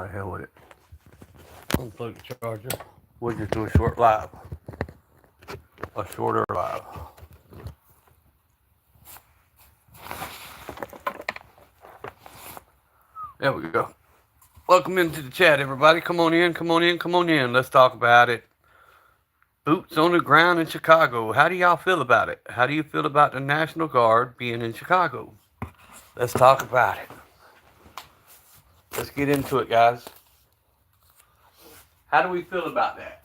Oh, the hell with it. Unplug the charger. We'll just do a short live. A shorter live. There we go. Welcome into the chat, everybody. Come on in, come on in, come on in. Let's talk about it. Boots on the ground in Chicago. How do y'all feel about it? How do you feel about the National Guard being in Chicago? Let's talk about it. Let's get into it, guys. How do we feel about that?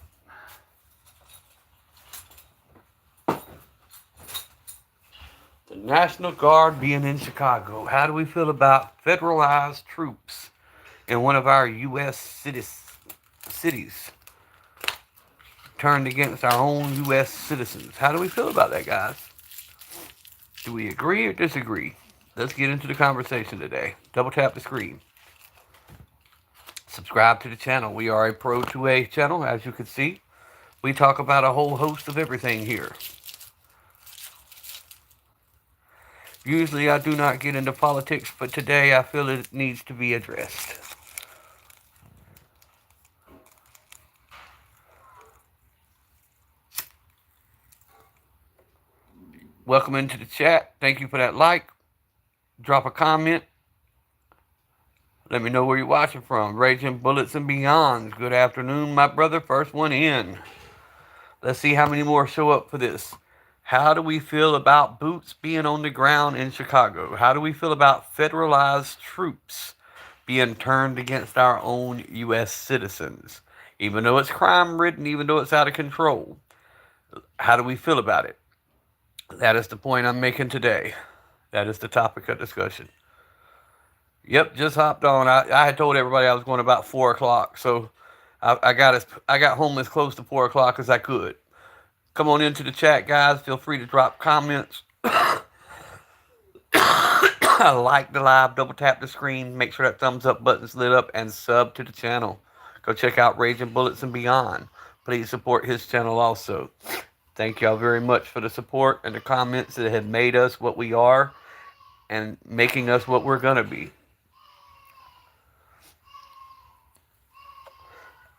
The National Guard being in Chicago. How do we feel about federalized troops in one of our U.S. cities turned against our own U.S. citizens? How do we feel about that, guys? Do we agree or disagree? Let's get into the conversation today. Double tap the screen. Subscribe to the channel. We are a Pro 2A channel, as you can see. We talk about a whole host of everything here. Usually I do not get into politics, but today I feel it needs to be addressed. Welcome into the chat. Thank you for that like. Drop a comment. Let me know where you're watching from. Raging Bullets and Beyonds. Good afternoon, my brother. First one in. Let's see how many more show up for this. How do we feel about boots being on the ground in Chicago? How do we feel about federalized troops being turned against our own U.S. citizens? Even though it's crime-ridden, even though it's out of control. How do we feel about it? That is the point I'm making today. That is the topic of discussion. Yep, just hopped on. I had told everybody I was going about 4 o'clock, so I got home as close to 4 o'clock as I could. Come on into the chat, guys. Feel free to drop comments. Like the live, double tap the screen, make sure that thumbs up button's lit up, and sub to the channel. Go check out Raging Bullets and Beyond. Please support his channel also. Thank y'all very much for the support and the comments that have made us what we are and making us what we're going to be.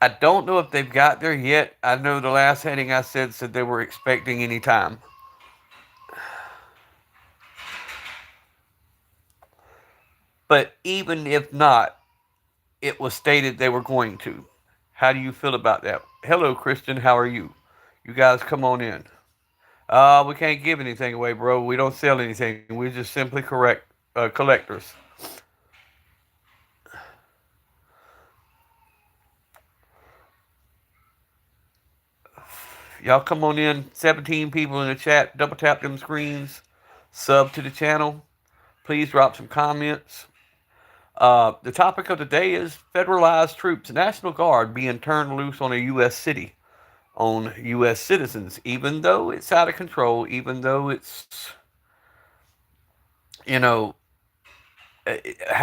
I don't know if they've got there yet. I know the last heading I said they were expecting any time. But even if not, it was stated they were going to. How do you feel about that? Hello, Christian. How are you? You guys come on in. We can't give anything away, bro. We don't sell anything. We're just simply collectors. Y'all come on in. 17 people in the chat. Double tap them screens. Sub to the channel. Please drop some comments. The topic of the day is federalized troops, National Guard being turned loose on a U.S. city, on U.S. citizens, even though it's out of control, even though it's, how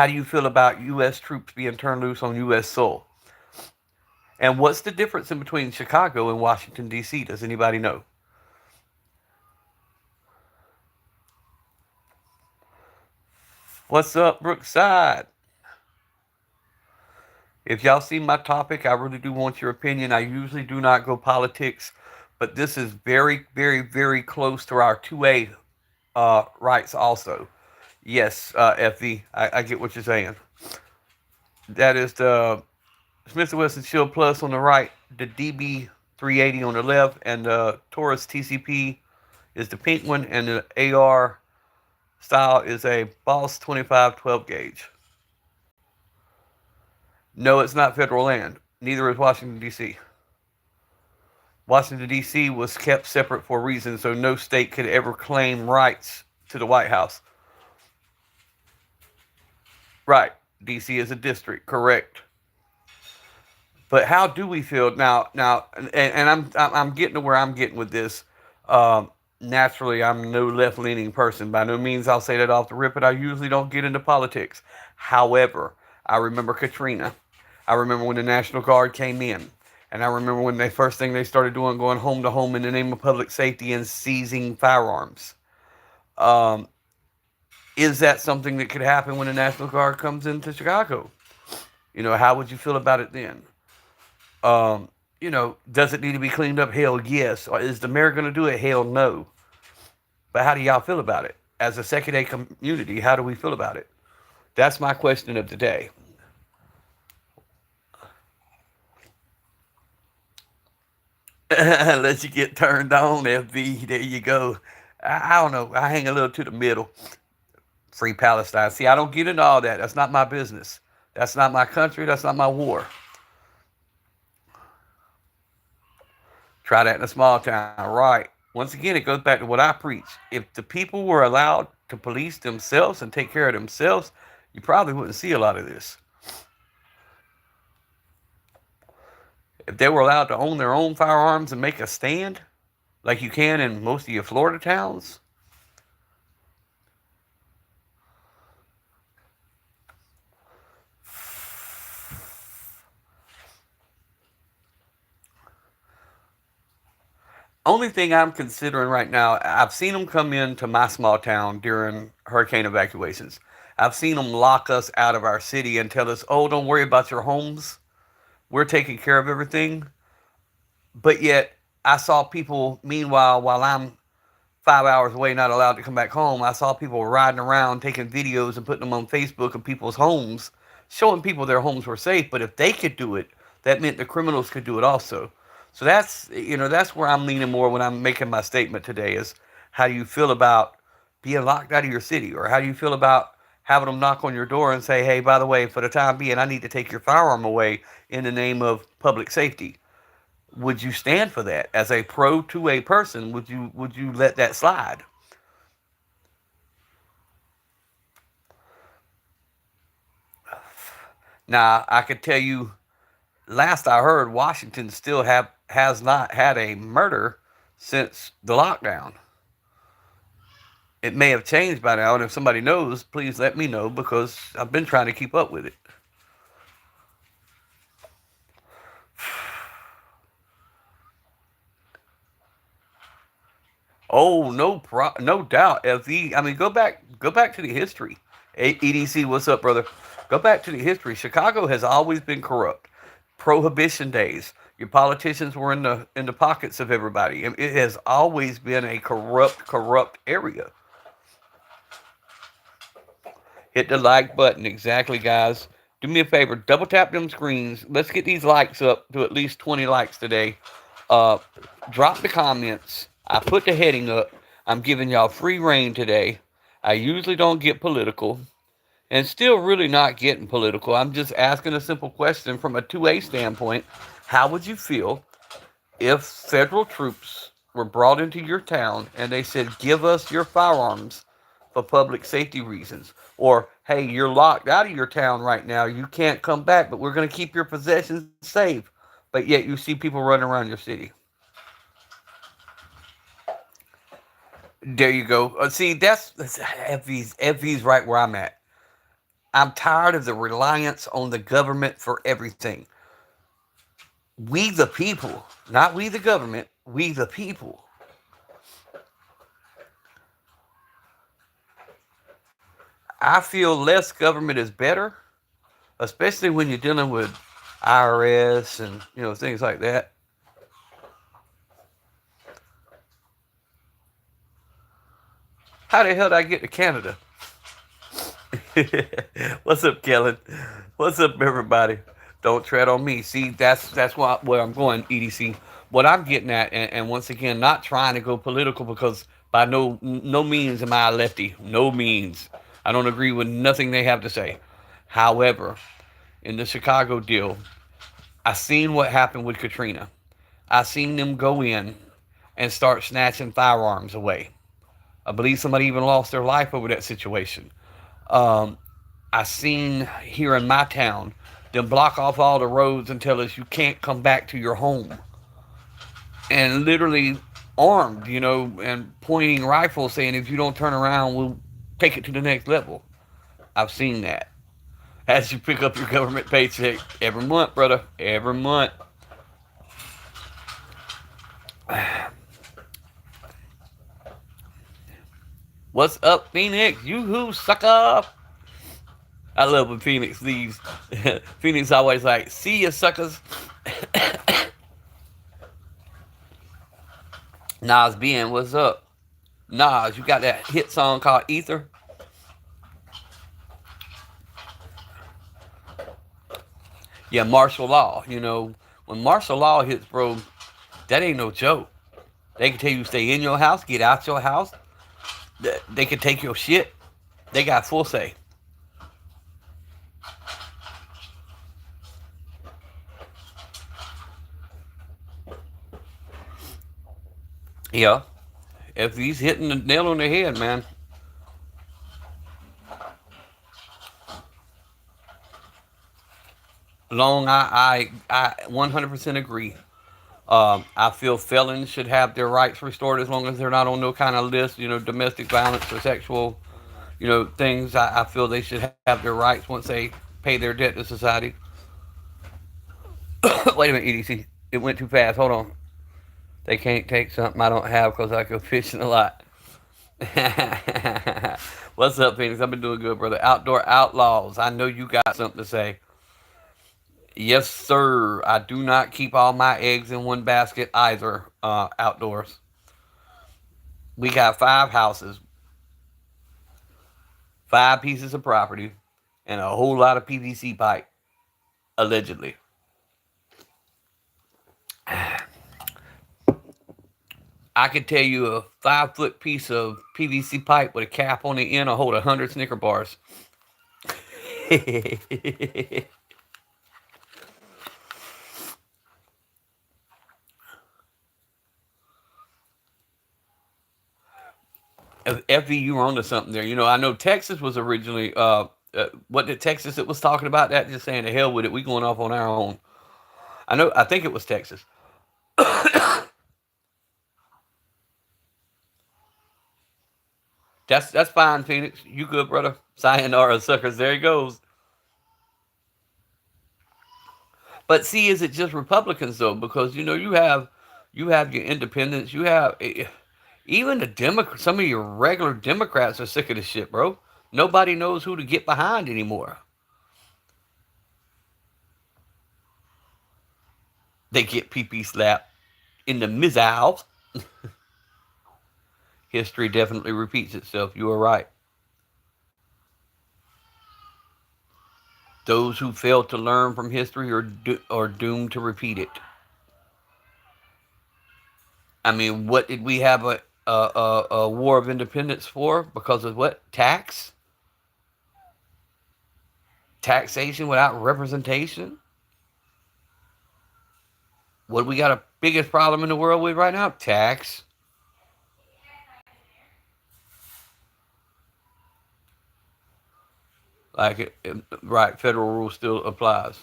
do you feel about U.S. troops being turned loose on U.S. soil? And what's the difference in between Chicago and Washington, D.C.? Does anybody know? What's up, Brookside? If y'all see my topic, I really do want your opinion. I usually do not go politics, but this is very, very, very close to our 2A rights also. Yes, FV, I get what you're saying. That is the Smith & Wesson Shield Plus on the right, the DB 380 on the left, and the Taurus TCP is the pink one, and the AR style is a Boss 25 12 gauge. No, it's not federal land. Neither is Washington, D.C. Washington, D.C. was kept separate for a reason, so no state could ever claim rights to the White House. Right. D.C. is a district, correct. But how do we feel now? And I'm getting to where I'm getting with this. Naturally, I'm no left-leaning person. By no means I'll say that off the rip, but I usually don't get into politics. However, I remember Katrina. I remember when the National Guard came in. And I remember when the first thing they started doing, going home to home in the name of public safety and seizing firearms. Is that something that could happen when the National Guard comes into Chicago? How would you feel about it then? Does it need to be cleaned up? Hell yes. Or is the mayor going to do it? Hell no. But how do y'all feel about it? As a second day community, how do we feel about it? That's my question of the day. Let you get turned on, FB. There you go. I don't know. I hang a little to the middle. Free Palestine. See, I don't get into all that. That's not my business. That's not my country. That's not my war. Try that in a small town, right? Once again, it goes back to what I preach. If the people were allowed to police themselves and take care of themselves, you probably wouldn't see a lot of this. If they were allowed to own their own firearms and make a stand, like you can in most of your Florida towns, only thing I'm considering right now, I've seen them come into my small town during hurricane evacuations. I've seen them lock us out of our city and tell us, oh, don't worry about your homes. We're taking care of everything. But yet, I saw people, meanwhile, while I'm 5 hours away, not allowed to come back home, I saw people riding around taking videos and putting them on Facebook of people's homes, showing people their homes were safe. But if they could do it, that meant the criminals could do it also. So that's where I'm leaning more when I'm making my statement today is how do you feel about being locked out of your city, or how do you feel about having them knock on your door and say, hey, by the way, for the time being, I need to take your firearm away in the name of public safety. Would you stand for that as a pro to a person? Would you let that slide? Now I could tell you, last I heard, Washington still have has not had a murder since the lockdown. It may have changed by now, and if somebody knows, please let me know because I've been trying to keep up with it. Oh, no doubt. FV, I mean, go back to the history. EDC, what's up, brother? Go back to the history. Chicago has always been corrupt. Prohibition days. Your politicians were in the pockets of everybody. It has always been a corrupt area. Hit the like button, exactly, guys. Do me a favor, double tap them screens. Let's get these likes up to at least 20 likes today. Uh, Drop the comments. I put the heading up. I'm giving y'all free reign today. I usually don't get political, and still really not getting political. I'm just asking a simple question from a 2A standpoint. How would you feel if federal troops were brought into your town and they said, give us your firearms for public safety reasons? Or, hey, you're locked out of your town right now. You can't come back, but we're going to keep your possessions safe. But yet you see people running around your city. There you go. See, that's FV's right where I'm at. I'm tired of the reliance on the government for everything. We the people, not we the government, we the people. I feel less government is better, especially when you're dealing with IRS and things like that. How the hell did I get to Canada? What's up, Kellen? What's up, everybody? Don't tread on me. See, that's where I'm going, EDC. What I'm getting at, and once again, not trying to go political because by no means am I a lefty. No means. I don't agree with nothing they have to say. However, in the Chicago deal, I seen what happened with Katrina. I seen them go in and start snatching firearms away. I believe somebody even lost their life over that situation. Um, I seen here in my town them block off all the roads and tell us you can't come back to your home, and literally armed, and pointing rifles, saying if you don't turn around, we'll take it to the next level. I've seen that. As you pick up your government paycheck every month, brother, every month. What's up, Phoenix? You who sucker? I love when Phoenix leaves. Phoenix always like, see ya, suckers. Nas BN, what's up? Nas, you got that hit song called Ether? Yeah, martial law. When martial law hits, bro, that ain't no joke. They can tell you stay in your house, get out your house. They can take your shit. They got full say. Yeah, if he's hitting the nail on the head, man. Long, I 100% agree. I feel felons should have their rights restored as long as they're not on no kind of list, domestic violence or sexual, things. I feel they should have their rights once they pay their debt to society. Wait a minute, EDC. It went too fast. Hold on. They can't take something I don't have because I go fishing a lot. What's up, Phoenix? I've been doing good, brother. Outdoor Outlaws. I know you got something to say. Yes, sir. I do not keep all my eggs in one basket either. Outdoors. We got 5 houses, 5 pieces of property, and a whole lot of PVC pipe, allegedly. I could tell you a 5 foot piece of PVC pipe with a cap on the end will hold 100 Snicker bars. FV, you were onto something there. I know Texas was originally, what did Texas it was talking about that? Just saying, the hell with it. We going off on our own. I think it was Texas. That's fine, Phoenix. You good, brother? Sayonara, suckers. There he goes. But see, is it just Republicans though? Because you have your independents. You have even the Democrats. Some of your regular Democrats are sick of this shit, bro. Nobody knows who to get behind anymore. They get pee slapped in the mizzow. History definitely repeats itself. You are right. Those who fail to learn from history are doomed to repeat it. I mean, what did we have a war of independence for? Because of what? Taxation without representation? What we got a biggest problem in the world with right now? Tax. Like right, federal rule still applies.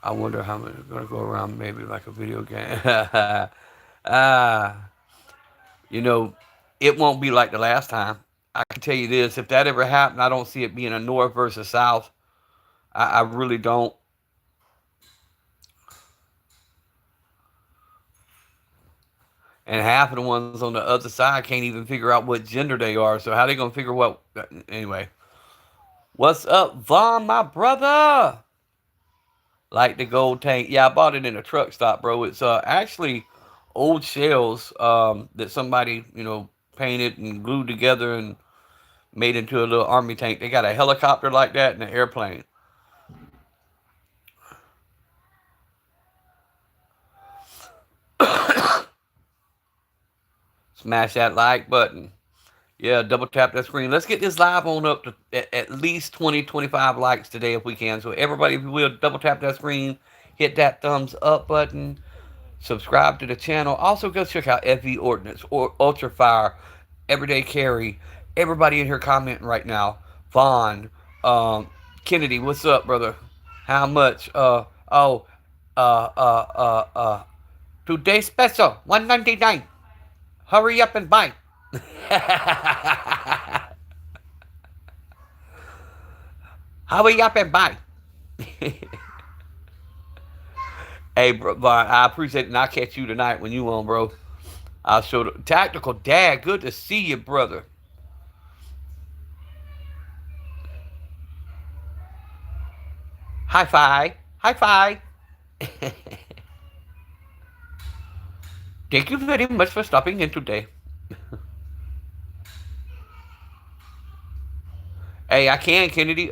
I wonder how many are gonna go around. Maybe like a video game. ah, you know, it won't be like the last time. I can tell you this: if that ever happened, I don't see it being a North versus South. I really don't. And half of the ones on the other side can't even figure out what gender they are. So how they gonna figure what? Anyway, what's up, Vaughn, my brother? Like the gold tank. Yeah, I bought it in a truck stop, bro. It's actually old shells that somebody painted and glued together and made into a little army tank. They got a helicopter like that and an airplane. Smash that like button. Yeah, double tap that screen. Let's get this live on up to at least 20, 25 likes today if we can. So everybody, if you will, double tap that screen, hit that thumbs up button, subscribe to the channel. Also, go check out FV Ordnance or Ultra Fire, Everyday Carry. Everybody in here commenting right now. Vaughn, Kennedy, what's up, brother? How much? Oh, uh, uh, uh, uh. Today's special, 199. Hurry up and buy. Hurry up and buy. Hey, bro, I appreciate it, and I'll catch you tonight when you on, bro. I'll show the tactical dad. Good to see you, brother. High five. High five. Thank you very much for stopping in today. Hey, I can, Kennedy.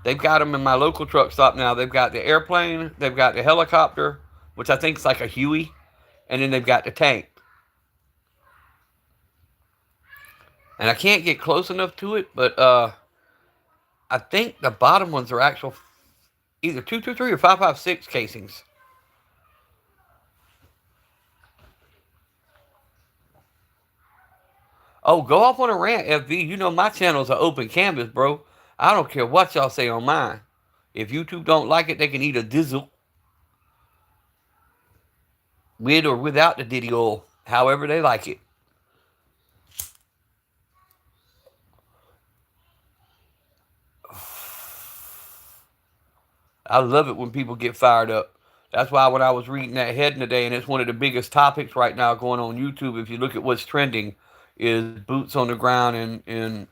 They've got them in my local truck stop now. They've got the airplane, they've got the helicopter, which I think is like a Huey, and then they've got the tank. And I can't get close enough to it, but I think the bottom ones are actual either 223 or 556 casings. Oh, go off on a rant, FV. You know my channel's an open canvas, bro. I don't care what y'all say on mine. If YouTube don't like it, they can eat a dizzle with or without the Diddy oil, however they like it. I love it when people get fired up. That's why when I was reading that heading today, and it's one of the biggest topics right now going on YouTube. If you look at what's trending, is boots on the ground in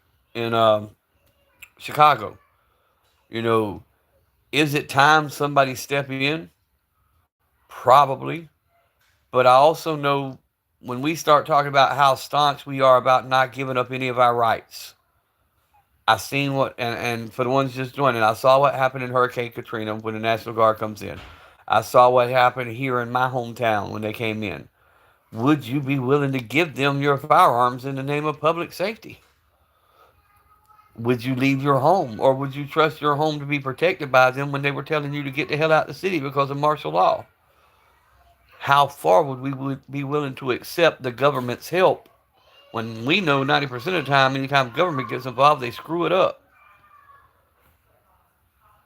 Chicago. You know, is it time somebody step in? Probably, but I also know when we start talking about how staunch we are about not giving up any of our rights. I seen what, and for the ones just joining, I saw what happened in Hurricane Katrina when the National Guard comes in. I saw what happened here in my hometown when they came in. Would you be willing to give them your firearms in the name of public safety? Would you leave your home, or would you trust your home to be protected by them when they were telling you to get the hell out of the city because of martial law? How far would we be willing to accept the government's help when we know 90% of the time, anytime government gets involved, they screw it up?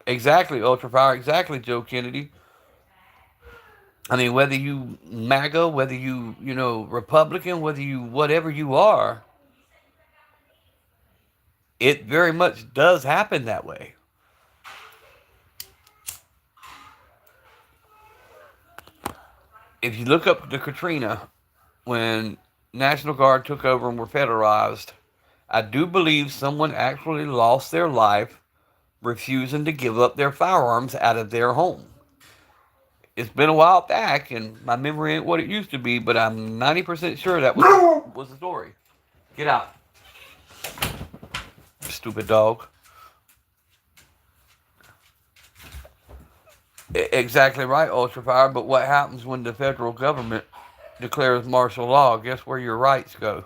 Exactly, Ultrafire. Exactly, Joe Kennedy. I mean, whether you MAGA, whether you Republican, whether you whatever you are, it very much does happen that way. If you look up the Katrina, when National Guard took over and were federalized, I do believe someone actually lost their life refusing to give up their firearms out of their home. It's been a while back, and my memory ain't what it used to be, but I'm 90% sure that was the story. Get out, stupid dog. Exactly right, Ultrafire. But what happens when the federal government declares martial law? Guess where your rights go?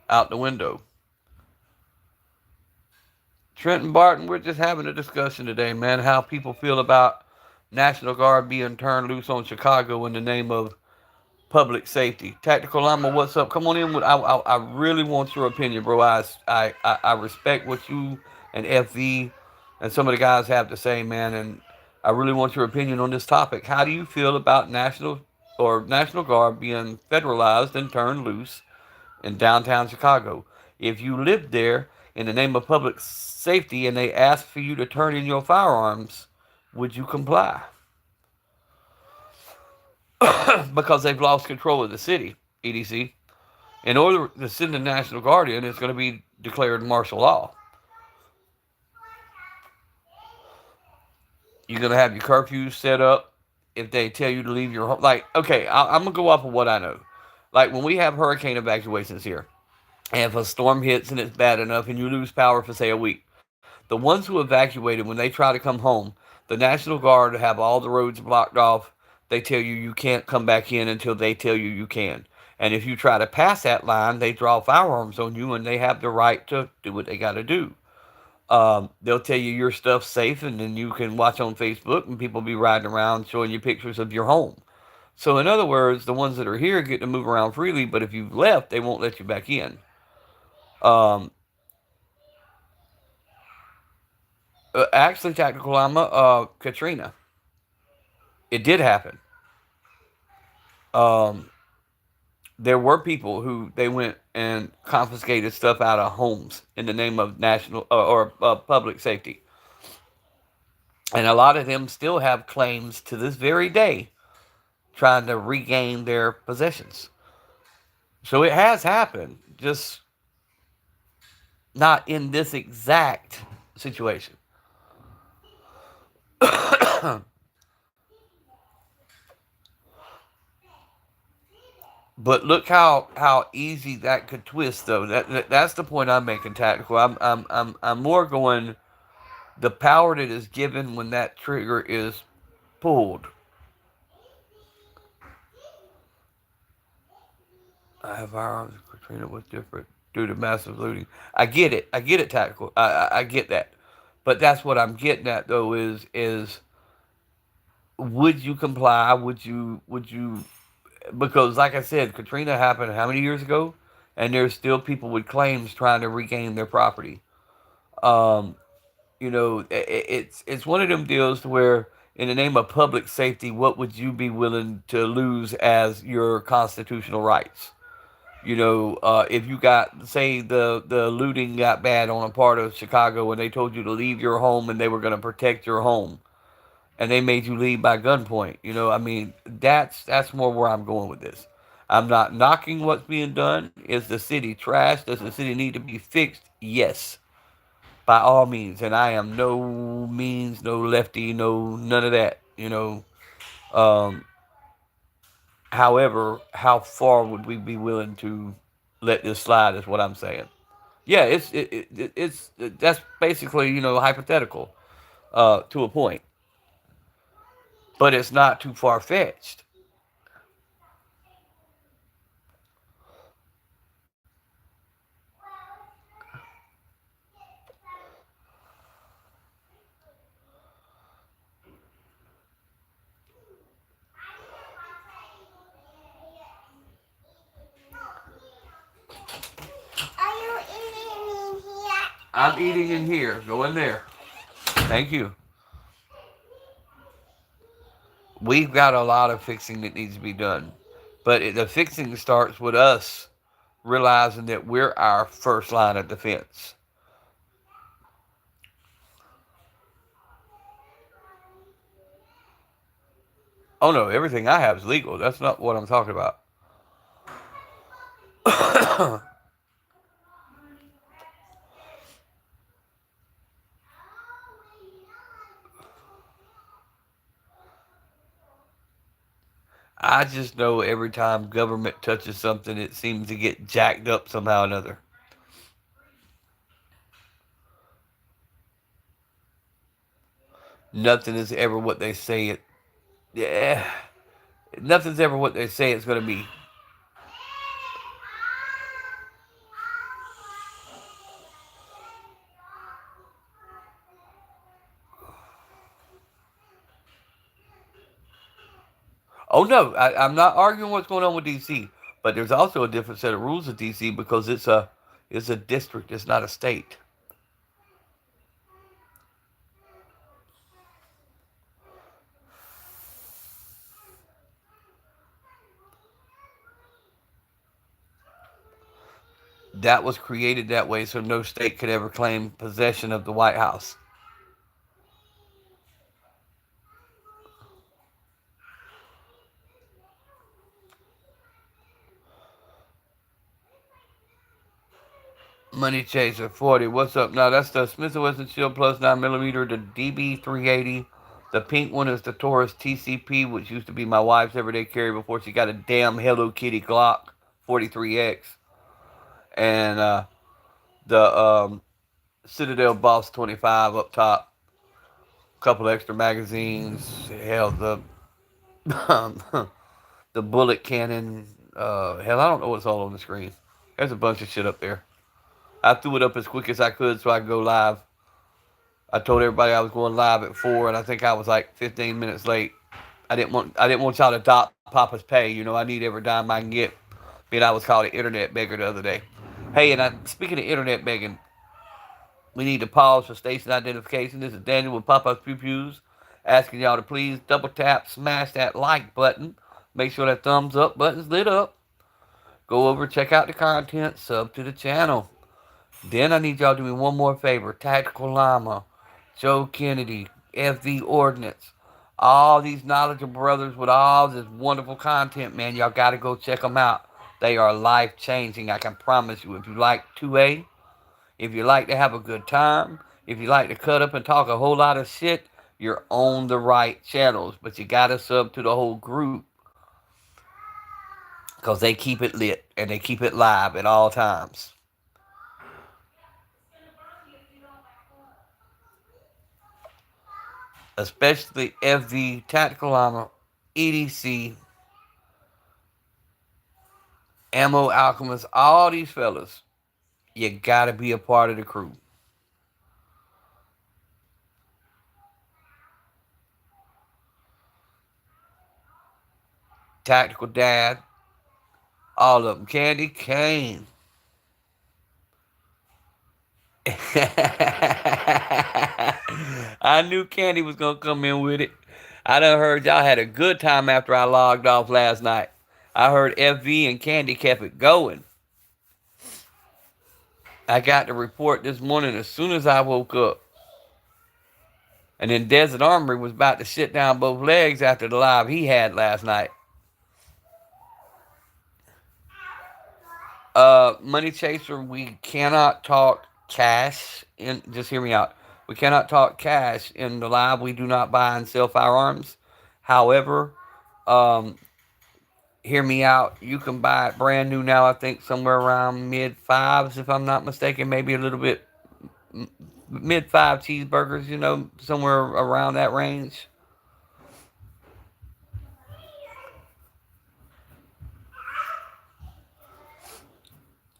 Out the window. Trenton Barton, we're just having a discussion today, man. How people feel about National Guard being turned loose on Chicago in the name of public safety. Tactical Llama, what's up? Come on in. I really want your opinion, bro. I respect what you and FV and some of the guys have to say, man. And I really want your opinion on this topic. How do you feel about National Guard being federalized and turned loose in downtown Chicago? If you lived there in the name of public safety and they asked for you to turn in your firearms, would you comply? Because they've lost control of the city, EDC. In order to send the National Guard in, it's going to be declared martial law. You're going to have your curfews set up if they tell you to leave your home. Like, okay, I'm going to go off of what I know. Like, when we have hurricane evacuations here, and if a storm hits and it's bad enough and you lose power for, say, a week, the ones who evacuated, when they try to come home, the National Guard have all the roads blocked off. They tell you can't come back in until they tell you can. And if you try to pass that line, they draw firearms on you and they have the right to do what they got to do. They'll tell you your stuff's safe, and then you can watch on Facebook and people be riding around showing you pictures of your home. So, in other words, the ones that are here get to move around freely, but if you've left, they won't let you back in. Um, Actually, Tactical Llama, Katrina, it did happen. Um, there were people who they went and confiscated stuff out of homes in the name of national or public safety, and a lot of them still have claims to this very day, trying to regain their possessions. So it has happened, just not in this exact situation. But look how easy that could twist, though. That's the point I'm making. Tactical. I'm more going the power that is given when that trigger is pulled. I have firearms. Katrina was different due to massive looting. I get it. I get it. Tactical. I get that. But that's what I'm getting at, though. Is would you comply? Would you? Because like I said, Katrina happened how many years ago, and there's still people with claims trying to regain their property. Um, it's one of them deals to where, in the name of public safety, what would you be willing to lose as your constitutional rights? If you got, say, the looting got bad on a part of Chicago and they told you to leave your home and they were going to protect your home and they made you leave by gunpoint. I mean, that's more where I'm going with this. I'm not knocking what's being done. Is the city trash? Does the city need to be fixed? Yes, by all means. And I am no means no lefty, no none of that. Um, However, how far would we be willing to let this slide? Is what I'm saying. Yeah, it's that's basically hypothetical to a point, but it's not too far fetched. I'm eating in here. Go in there. Thank you. We've got a lot of fixing that needs to be done, but the fixing starts with us realizing that we're our first line of defense. Oh no, everything I have is legal. That's not what I'm talking about. I just know every time government touches something, it seems to get jacked up somehow or another. Nothing is ever what they say it. Yeah, nothing's ever what they say it's going to be. Oh no, I'm not arguing what's going on with DC, but there's also a different set of rules with DC because it's a district. It's not a state. That was created that way so no state could ever claim possession of the White House. Money Chaser 40. What's up? Now that's the Smith& Wesson Shield Plus 9mm, the DB380. The pink one is the Taurus TCP, which used to be my wife's everyday carry before she got a damn Hello Kitty Glock 43X. And the Citadel Boss 25 up top. A couple extra magazines. Hell, the bullet cannon. Hell, I don't know what's all on the screen. There's a bunch of shit up there. I threw it up as quick as I could so I could go live. I told everybody I was going live at 4, and I think I was like 15 minutes late. I didn't want y'all to dot Papa's pay. I need every dime I can get. Being I was called an internet beggar the other day. Hey, and speaking of internet begging, we need to pause for station identification. This is Daniel with Papa's Pew Pews, asking y'all to please double tap, smash that like button. Make sure that thumbs up button's lit up. Go over, check out the content, sub to the channel. Then I need y'all to do me one more favor. Tactical Llama, Joe Kennedy, FV Ordnance, all these knowledgeable brothers with all this wonderful content, man. Y'all got to go check them out. They are life changing. I can promise you. If you like 2A, if you like to have a good time, if you like to cut up and talk a whole lot of shit, you're on the right channels. But you got to sub to the whole group because they keep it lit and they keep it live at all times. Especially FV, Tactical Armor, EDC, Ammo Alchemist, all these fellas. You gotta be a part of the crew. Tactical Dad, all of them. Candy Cane. I knew Candy was gonna come in with it. I done heard y'all had a good time after I logged off last night. I heard FV and Candy kept it going. I got the report this morning as soon as I woke up. And then Desert Armory was about to sit down both legs after the live he had last night. Money Chaser, we cannot talk cash. Just hear me out. We cannot talk cash in the live. We do not buy and sell firearms. However, um, hear me out. You can buy it brand new now. I think somewhere around mid fives, if I'm not mistaken. Maybe a little bit mid five cheeseburgers. Somewhere around that range.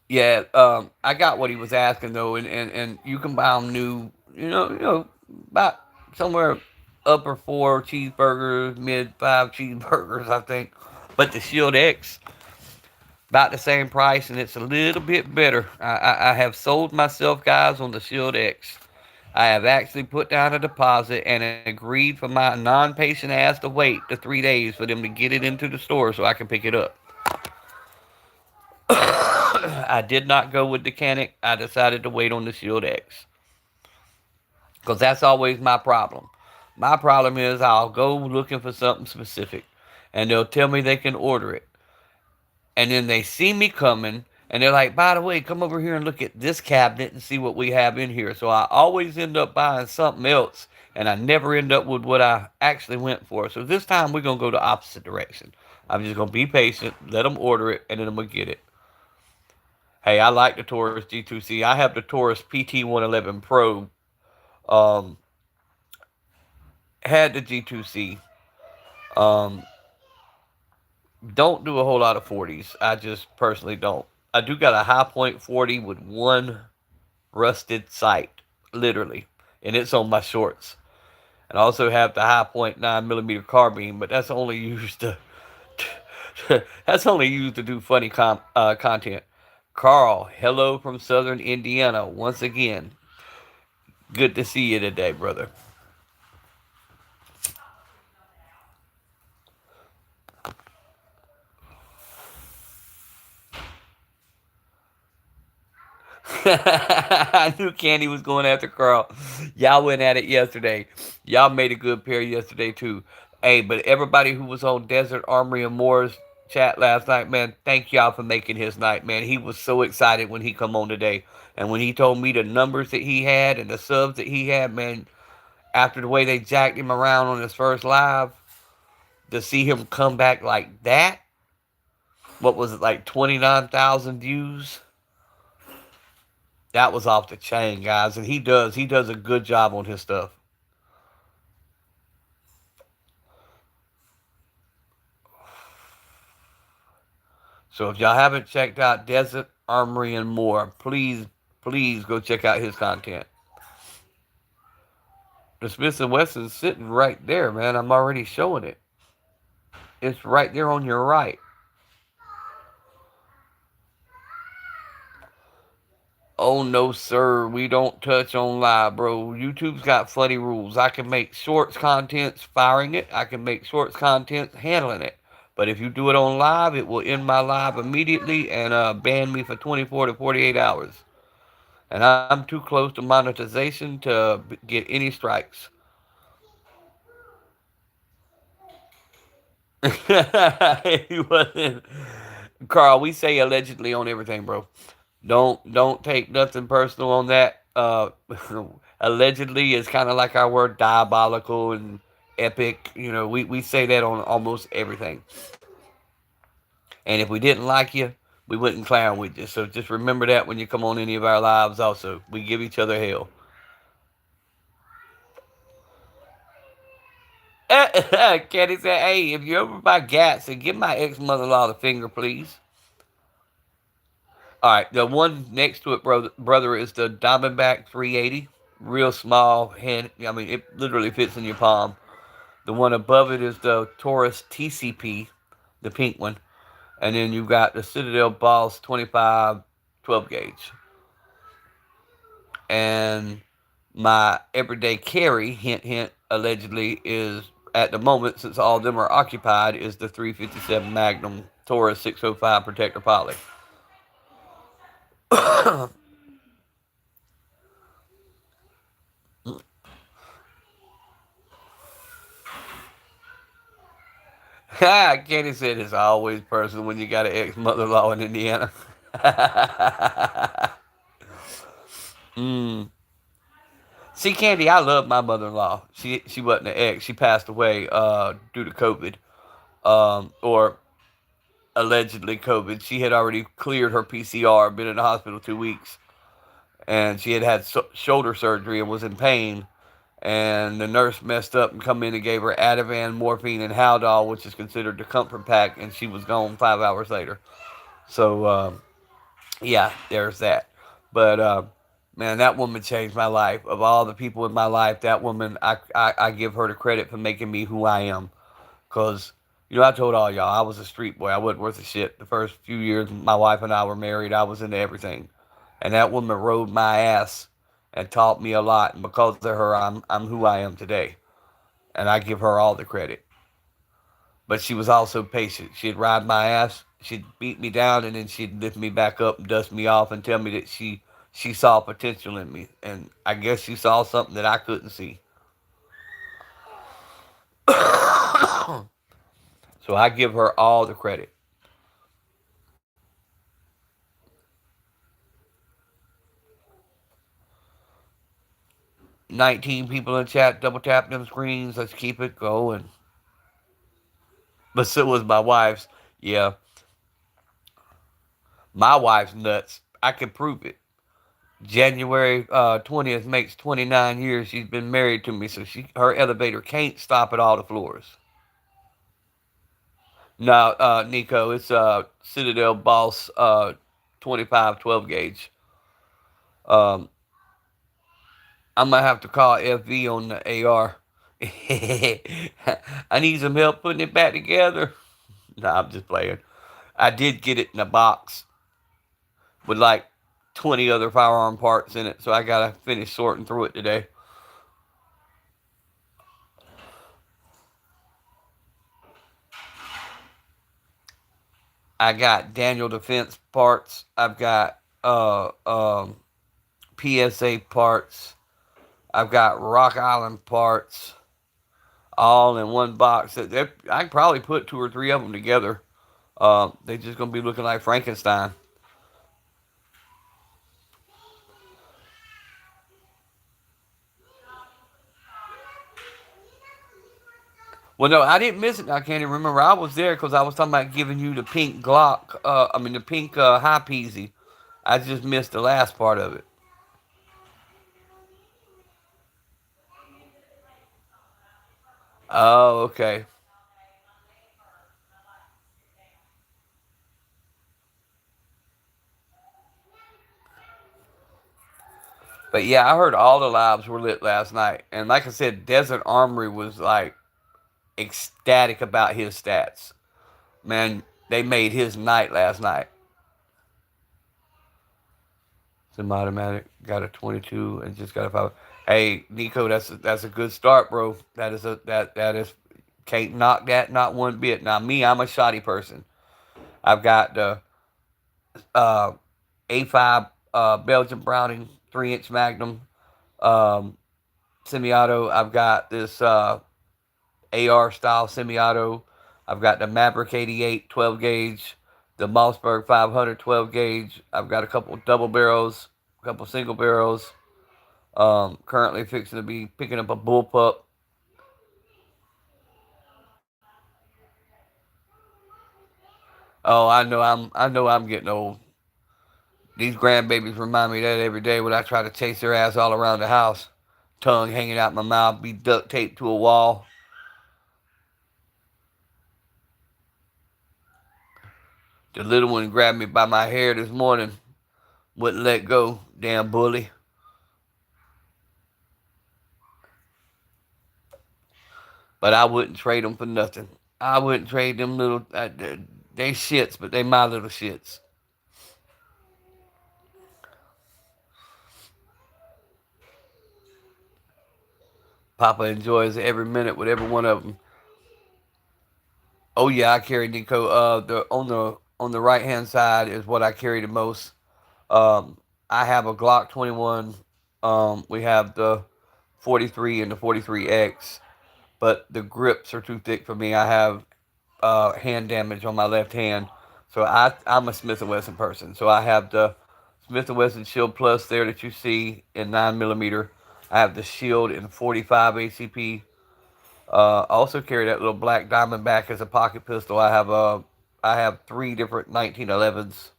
Yeah, I got what he was asking though, and you can buy them new. About somewhere upper four cheeseburgers, mid five cheeseburgers, I think. But the Shield X about the same price, and it's a little bit better. I have sold myself, guys, on the Shield X. I have actually put down a deposit and agreed for my non-patient ass to wait the 3 days for them to get it into the store so I can pick it up. I did not go with the Canic. I decided to wait on the Shield X. Because that's always my problem. My problem is I'll go looking for something specific. And they'll tell me they can order it. And then they see me coming. And they're like, by the way, come over here and look at this cabinet and see what we have in here. So I always end up buying something else. And I never end up with what I actually went for. So this time we're going to go the opposite direction. I'm just going to be patient, let them order it, and then I'm going to get it. Hey, I like the Taurus G2C. I have the Taurus PT111 Pro. Um, had the G2C. Um, don't do a whole lot of 40s. I just personally don't. I do got a high point 40 with one rusted sight, literally, and it's on my shorts. And I also have the high point 9mm carbine, but that's only used to that's only used to do funny content. Carl, hello from Southern Indiana once again. Good to see you today, brother. I knew Candy was going after Carl. Y'all went at it yesterday. Y'all made a good pair yesterday too. Hey, but everybody who was on Desert Armory and Moore's chat last night, man, thank y'all for making his night, man. He was so excited when he come on today. And when he told me the numbers that he had and the subs that he had, man, after the way they jacked him around on his first live, to see him come back like that, what was it, like 29,000 views? That was off the chain, guys, and he does a good job on his stuff. So if y'all haven't checked out Desert Armory and More, please go check out his content. The Smith and Wesson's sitting right there, man. I'm already showing it. It's right there on your right. Oh no, sir, we don't touch on live, bro. YouTube's got funny rules. I can make shorts contents firing it. I can make shorts contents handling it. But if you do it on live, it will end my live immediately and ban me for 24 to 48 hours. And I'm too close to monetization to get any strikes. He wasn't. Carl, we say allegedly on everything, bro. Don't take nothing personal on that. Allegedly is kind of like our word diabolical and epic. We say that on almost everything. And if we didn't like you, we wouldn't clown with you. So just remember that when you come on any of our lives. Also, we give each other hell. Kenny said, "Hey, if you ever buy Gats, and give my ex-mother-in-law the finger, please." All right, the one next to it, brother, is the Diamondback 380. Real small hand. I mean, it literally fits in your palm. The one above it is the Taurus TCP, the pink one. And then you've got the Citadel Boss 25 12 gauge. And my everyday carry, hint, hint, allegedly, is at the moment, since all of them are occupied, is the 357 Magnum Taurus 605 Protector Poly. Kenny said it's always personal when you got an ex mother in law in Indiana. mm. See, Candy, I love my mother in law. She wasn't an ex. She passed away due to COVID, or allegedly COVID. She had already cleared her PCR, been in the hospital 2 weeks, and she had had shoulder surgery and was in pain. And the nurse messed up and come in and gave her Ativan, morphine, and Haldol, which is considered the comfort pack, and she was gone 5 hours later. So yeah, there's that. But man, that woman changed my life. Of all the people in my life, that woman, I give her the credit for making me who I am. Cause I told all y'all I was a street boy. I wasn't worth a shit. The first few years my wife and I were married, I was into everything, and that woman rode my ass and taught me a lot. And because of her, I'm who I am today, and I give her all the credit. But she was also patient. She'd ride my ass, she'd beat me down, and then she'd lift me back up and dust me off and tell me that she saw potential in me, and I guess she saw something that I couldn't see. So I give her all the credit. 19 people in chat, double tap them screens. Let's keep it going. But so was my wife's. Yeah, my wife's nuts. I can prove it. January 20th makes 29 years she's been married to me, so her elevator can't stop at all the floors. No, Nico, it's Citadel Boss 25 12 gauge. Um, I'm gonna have to call FV on the AR. I need some help putting it back together. Nah, I'm just playing. I did get it in a box with like 20 other firearm parts in it, so I gotta finish sorting through it today. I got Daniel Defense parts. I've got PSA parts. I've got Rock Island parts, all in one box. I can probably put two or three of them together. They're just gonna be looking like Frankenstein. Well, no, I didn't miss it. I can't even remember. I was there because I was talking about giving you the pink Glock. I mean the pink high peasy. I just missed the last part of it. Oh, okay. But yeah, I heard all the lives were lit last night, and like I said, Desert Armory was like ecstatic about his stats. Man, they made his night last night. Semi-automatic, got a 22 and just got a 5. Hey, Nico, that's a good start, bro. That is can't knock that not one bit. Now me, I'm a shoddy person. I've got the uh, A5 Belgian Browning 3-inch Magnum um, semi-auto. I've got this AR style semi-auto. I've got the Maverick 88 12 gauge, the Mossberg 500 12 gauge. I've got a couple double barrels, a couple single barrels. Currently fixing to be picking up a bullpup. Oh, I know I'm getting old. These grandbabies remind me of that every day when I try to chase their ass all around the house. Tongue hanging out my mouth, be duct taped to a wall. The little one grabbed me by my hair this morning, wouldn't let go. Damn bully. But I wouldn't trade them for nothing. I wouldn't trade them little. They shits, but they my little shits. Papa enjoys every minute with every one of them. Oh yeah, I carry Nico. The on the right hand side is what I carry the most. Um, I have a Glock 21. We have the 43 and the 43X, but the grips are too thick for me. I have hand damage on my left hand, so I'm a Smith and Wesson person. So I have the Smith and Wesson Shield Plus there that you see in 9 millimeter. I have the Shield in 45 ACP. I also carry that little black Diamondback as a pocket pistol. I have three different 1911s.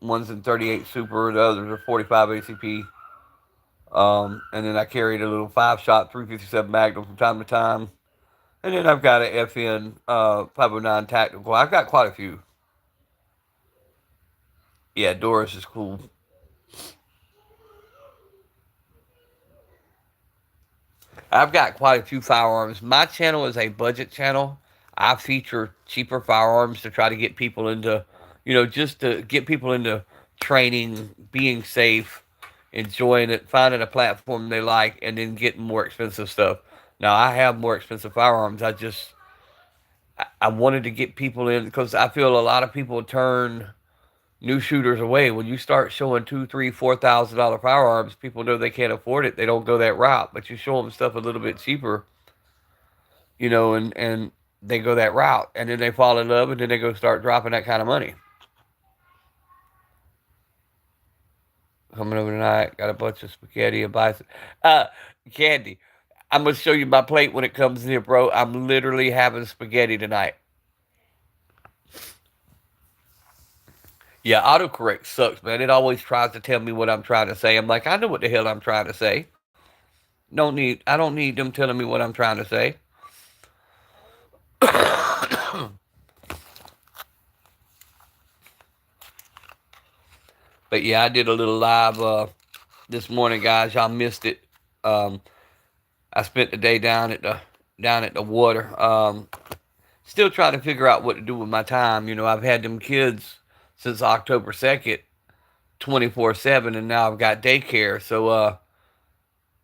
One's in 38 Super, the others are 45 ACP. And then I carried a little 5-shot 357 Magnum from time to time. And then I've got an FN 509 Tactical. I've got quite a few. Yeah, Doris is cool. I've got quite a few firearms. My channel is a budget channel. I feature cheaper firearms to try to get people into, just to get people into training, being safe, enjoying it, finding a platform they like, and then getting more expensive stuff. Now, I have more expensive firearms. I wanted to get people in because I feel a lot of people turn new shooters away. When you start showing two, three, $4,000 firearms, people know they can't afford it. They don't go that route. But you show them stuff a little bit cheaper, and they go that route, and then they fall in love, and then they go start dropping that kind of money. Coming over tonight, got a bunch of spaghetti and bison. Uh, Candy. I'm gonna show you my plate when it comes in, bro. I'm literally having spaghetti tonight. Yeah, autocorrect sucks, man. It always tries to tell me what I'm trying to say. I'm like, I know what the hell I'm trying to say. I don't need them telling me what I'm trying to say. But yeah, I did a little live this morning, guys. Y'all missed it. Um, I spent the day down at the water. Still trying to figure out what to do with my time. I've had them kids since October 2nd, 24/7, and now I've got daycare. So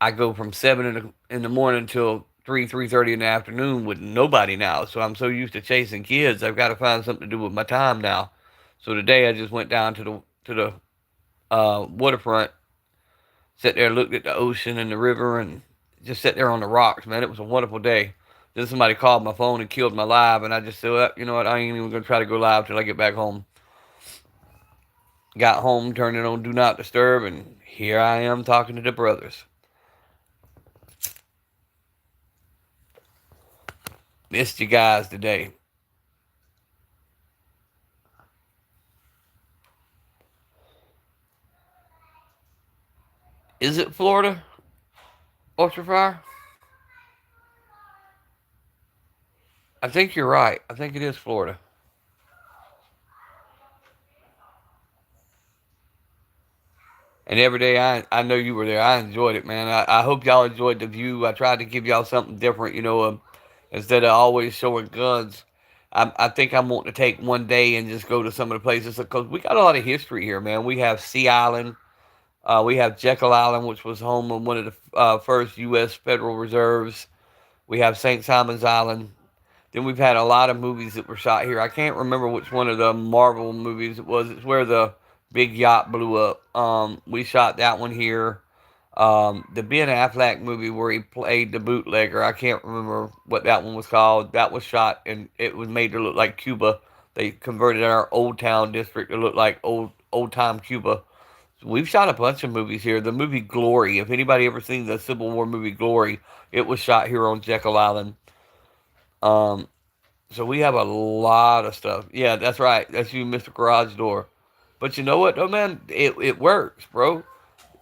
I go from 7 in the morning till 3:30 in the afternoon with nobody now. So I'm so used to chasing kids. I've got to find something to do with my time now. So today I just went down to the waterfront, sat there, looked at the ocean and the river, and just sat there on the rocks. Man, it was a wonderful day. Then somebody called my phone and killed my live, and I just said, well, you know what? I ain't even gonna try to go live till I get back home. Got home, turned it on Do Not Disturb, and here I am talking to the brothers. Missed you guys today. Is it Florida? Ultra Fire? I think you're right. I think it is Florida. And every day I know you were there. I enjoyed it, man. I hope y'all enjoyed the view. I tried to give y'all something different, instead of always showing guns. I think I'm wanting to take one day and just go to some of the places because we got a lot of history here, man. We have Sea Island. We have Jekyll Island, which was home of one of the first U.S. Federal Reserves. We have St. Simon's Island. Then we've had a lot of movies that were shot here. I can't remember which one of the Marvel movies it was. It's where the big yacht blew up. We shot that one here. The Ben Affleck movie where he played the bootlegger. I can't remember what that one was called. That was shot and it was made to look like Cuba. They converted our old town district to look like old time Cuba. So we've shot a bunch of movies here. The movie Glory. If anybody ever seen the Civil War movie Glory, it was shot here on Jekyll Island. Um, So we have a lot of stuff. Yeah, that's right. That's you, Mr. Garage Door. But you know what, though, man? It works, bro.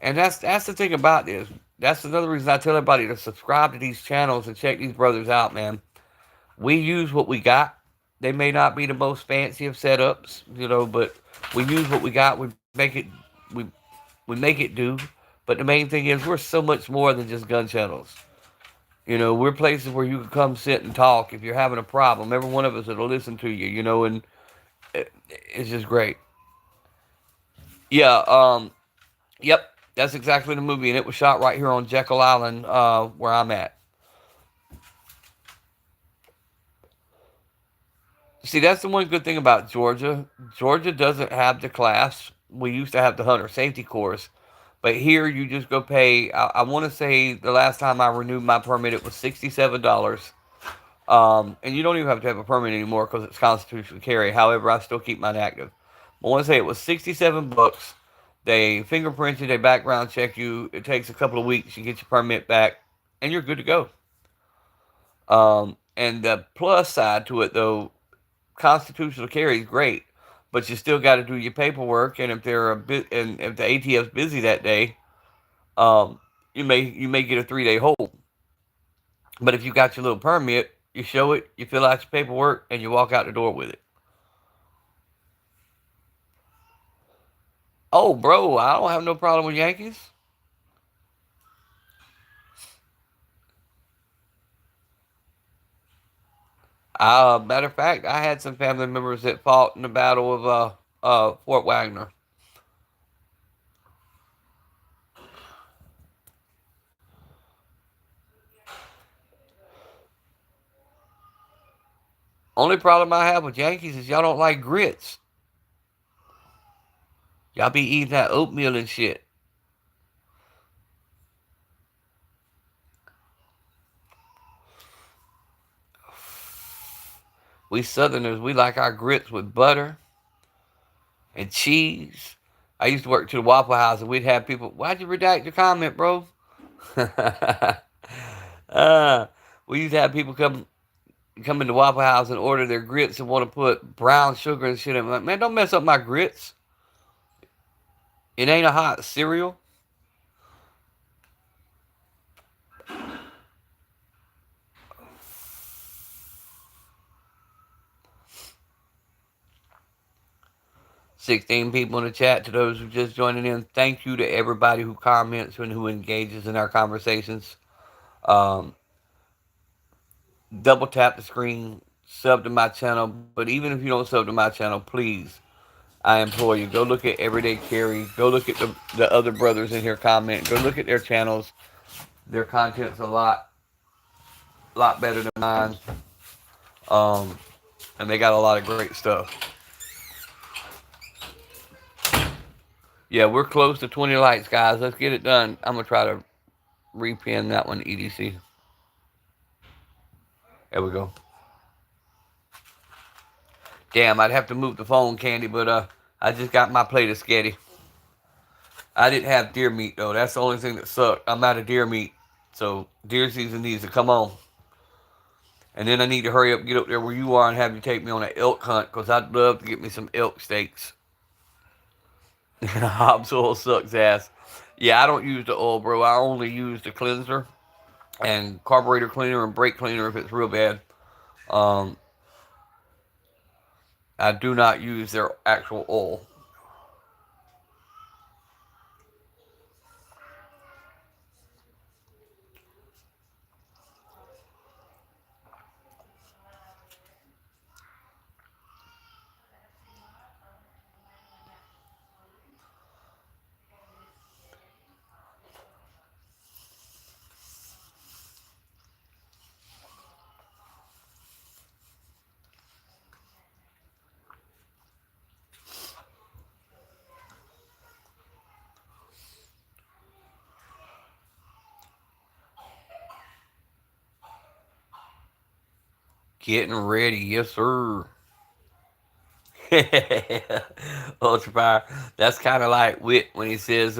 And that's the thing about this. That's another reason I tell everybody to subscribe to these channels and check these brothers out, man. We use what we got. They may not be the most fancy of setups, but we use what we got. We we make it do. But the main thing is we're so much more than just gun channels. We're places where you can come sit and talk if you're having a problem. Every one of us will listen to you, and it's just great. Yeah, yep, that's exactly the movie, and it was shot right here on Jekyll Island, where I'm at. See, that's the one good thing about Georgia. Georgia doesn't have the class. We used to have the hunter safety course, but here you just go pay. I want to say the last time I renewed my permit, it was $67. And you don't even have to have a permit anymore because it's constitutional carry. However, I still keep mine active. I want to say it was $67. They fingerprint you, they background check you. It takes a couple of weeks. You get your permit back, and you're good to go. And the plus side to it, though, constitutional carry is great, but you still got to do your paperwork. And if they're a bit, and if the ATF's busy that day, um, you may get a 3 day hold. But if you got your little permit, you show it, you fill out your paperwork, and you walk out the door with it. Oh, bro, I don't have no problem with Yankees. Matter of fact, I had some family members that fought in the Battle of Fort Wagner. Only problem I have with Yankees is y'all don't like grits. Y'all be eating that oatmeal and shit. We Southerners, we like our grits with butter and cheese. I used to work to the Waffle House, and we'd have people. Why'd you redact your comment, bro? uh, we used to have people come into Waffle House and order their grits and want to put brown sugar and shit in. I'm like, man, don't mess up my grits. It ain't a hot cereal. 16 people in the chat. To those who just joining in, thank you to everybody who comments and who engages in our conversations. Um, Double tap the screen, sub to my channel. But even if you don't sub to my channel, please, I implore you, go look at Everyday Carry. Go look at the other brothers in here comment. Go look at their channels. Their content's a lot better than mine. Um, and they got a lot of great stuff. Yeah, we're close to 20 likes, guys. Let's get it done. I'm gonna try to repin that one, EDC. There we go. Damn, I'd have to move the phone, Candy, but I just got my plate of sketty. I didn't have deer meat though. That's the only thing that sucked. I'm out of deer meat, so deer season needs to come on. And then I need to hurry up, get up there where you are, and have you take me on an elk hunt, because I'd love to get me some elk steaks. Hobbs oil sucks ass. Yeah, I don't use the oil, bro. I only use the cleanser and carburetor cleaner and brake cleaner if it's real bad. Um, I do not use their actual oil. Getting ready, yes sir. Ultra That's kind of like Wit when he says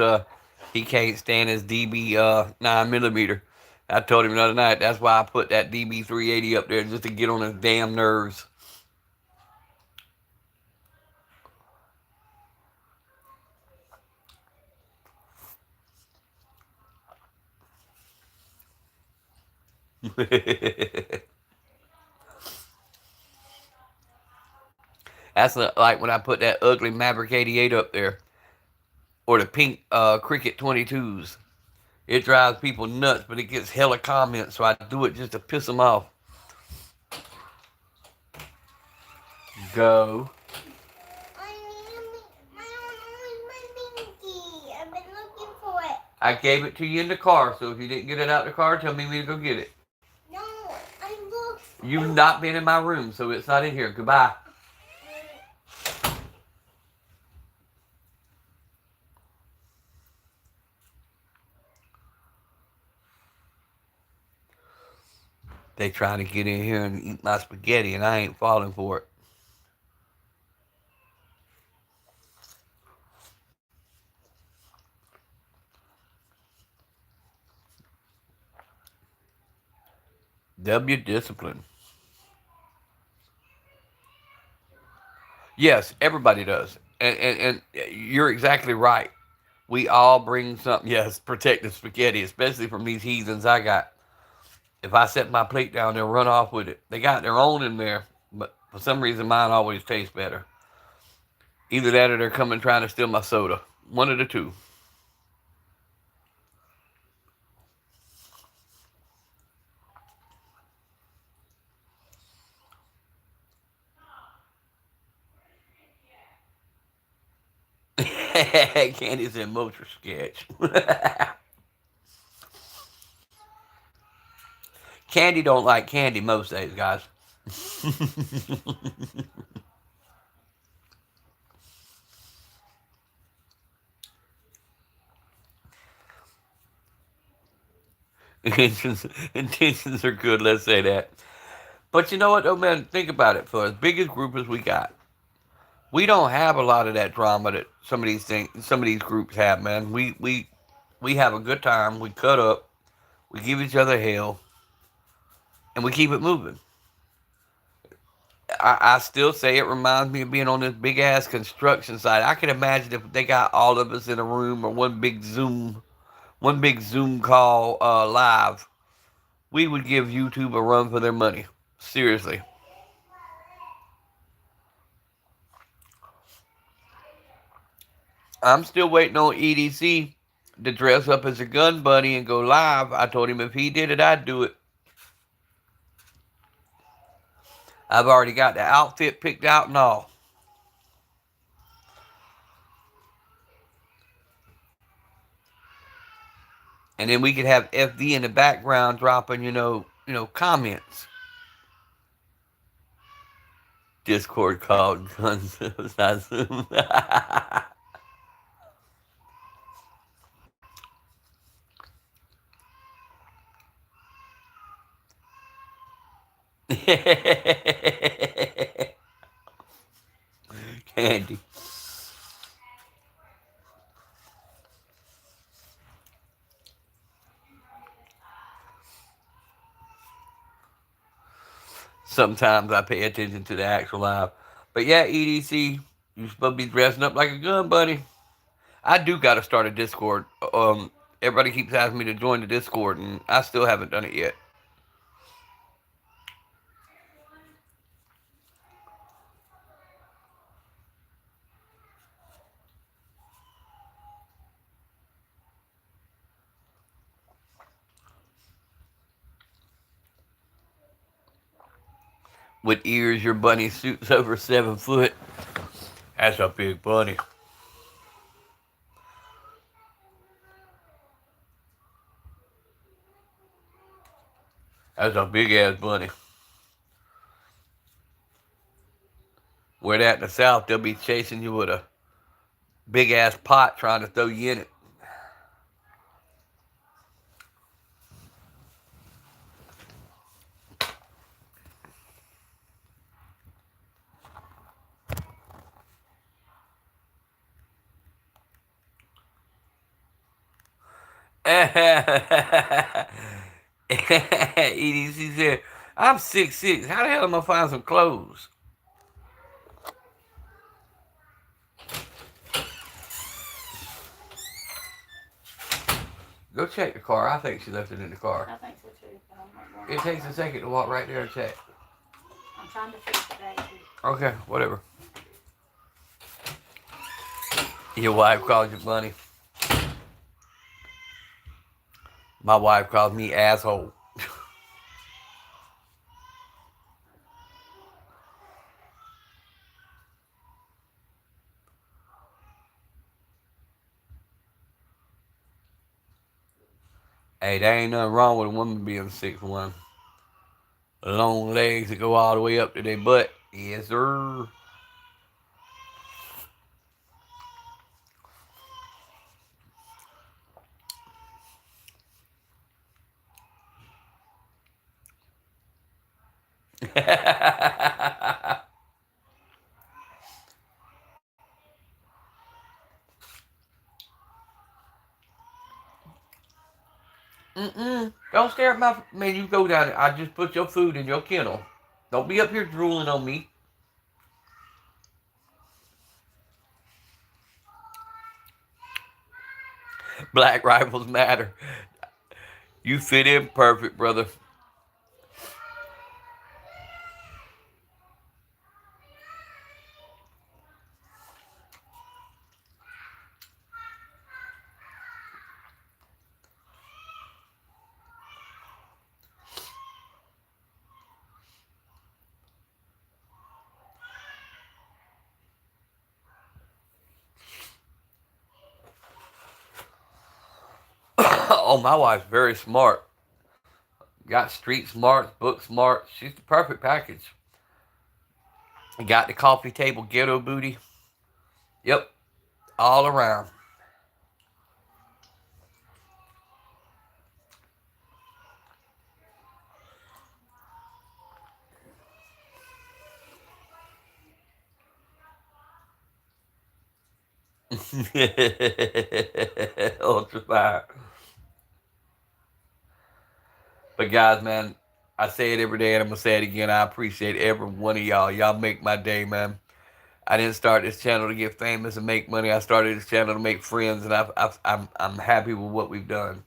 he can't stand his DB 9 millimeter. I told him the other night that's why I put that DB380 up there just to get on his damn nerves. That's like when I put that ugly Maverick 88 up there, or the pink Cricket 22s. It drives people nuts, but it gets hella comments, so I do it just to piss them off. Go. I've been looking for it. I gave it to you in the car, so if you didn't get it out of the car, tell me to go get it. No, I looked. You've not been in my room, so it's not in here. Goodbye. They trying to get in here and eat my spaghetti, and I ain't falling for it. W discipline. Yes, everybody does. And you're exactly right. We all bring something. Yes, protective spaghetti, especially from these heathens I got. If I set my plate down, they'll run off with it. They got their own in there, but for some reason mine always tastes better. Either that or they're coming trying to steal my soda. One of the two. Candy's in motor sketch. Candy don't like candy most days, guys. Intentions are good, let's say that. But you know what, though, man? Think about it. For as big as group as we got, we don't have a lot of that drama that some of these things, some of these groups have, man. We have a good time. We cut up. We give each other hell, and we keep it moving. I still say it reminds me of being on this big ass construction site. I can imagine if they got all of us in a room or one big Zoom call live, we would give YouTube a run for their money. Seriously. I'm still waiting on EDC to dress up as a gun bunny and go live. I told him if he did it, I'd do it. I've already got the outfit picked out and all. And then we could have FD in the background dropping, comments. Discord called guns. It's not Zoom. Candy. Sometimes I pay attention to the actual live. But yeah, EDC, you're supposed to be dressing up like a gun bunny. I do got to start a Discord. Everybody keeps asking me to join the Discord, and I still haven't done it yet. With ears, your bunny suit's over 7 foot. That's a big bunny. That's a big ass bunny. Where that in the South, they'll be chasing you with a big ass pot trying to throw you in it. EDC said, I'm 6'6". How the hell am I find some clothes? Go check the car. I think she left it in the car. I think so too. But I'm not going It to. takes a second to walk right there and check. I'm trying to fix the baby. Okay, whatever. Your wife calls you bunny. My wife calls me asshole. Hey, there ain't nothing wrong with a woman being 6'1". Long legs that go all the way up to their butt. Yes, sir. Mm-mm. Don't stare at my... Man, you go down there. I just put your food in your kennel. Don't be up here drooling on me. Black rifles matter. You fit in perfect, brother. Oh, my wife's very smart. Got street smarts, book smart. She's the perfect package. Got the coffee table ghetto booty. Yep, all around. Ultra fire. But guys, man, I say it every day and I'm gonna say it again. I appreciate every one of y'all. Y'all make my day, man. I didn't start this channel to get famous and make money. I started this channel to make friends, and I'm happy with what we've done.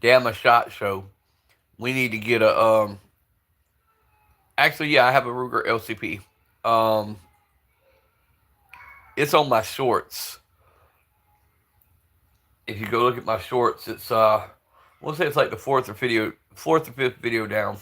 Damn, a shot show. We need to get a Actually, yeah, I have a Ruger LCP. Um, it's on my shorts. If you go look at my shorts, it's we'll say it's like the fourth or fifth video down.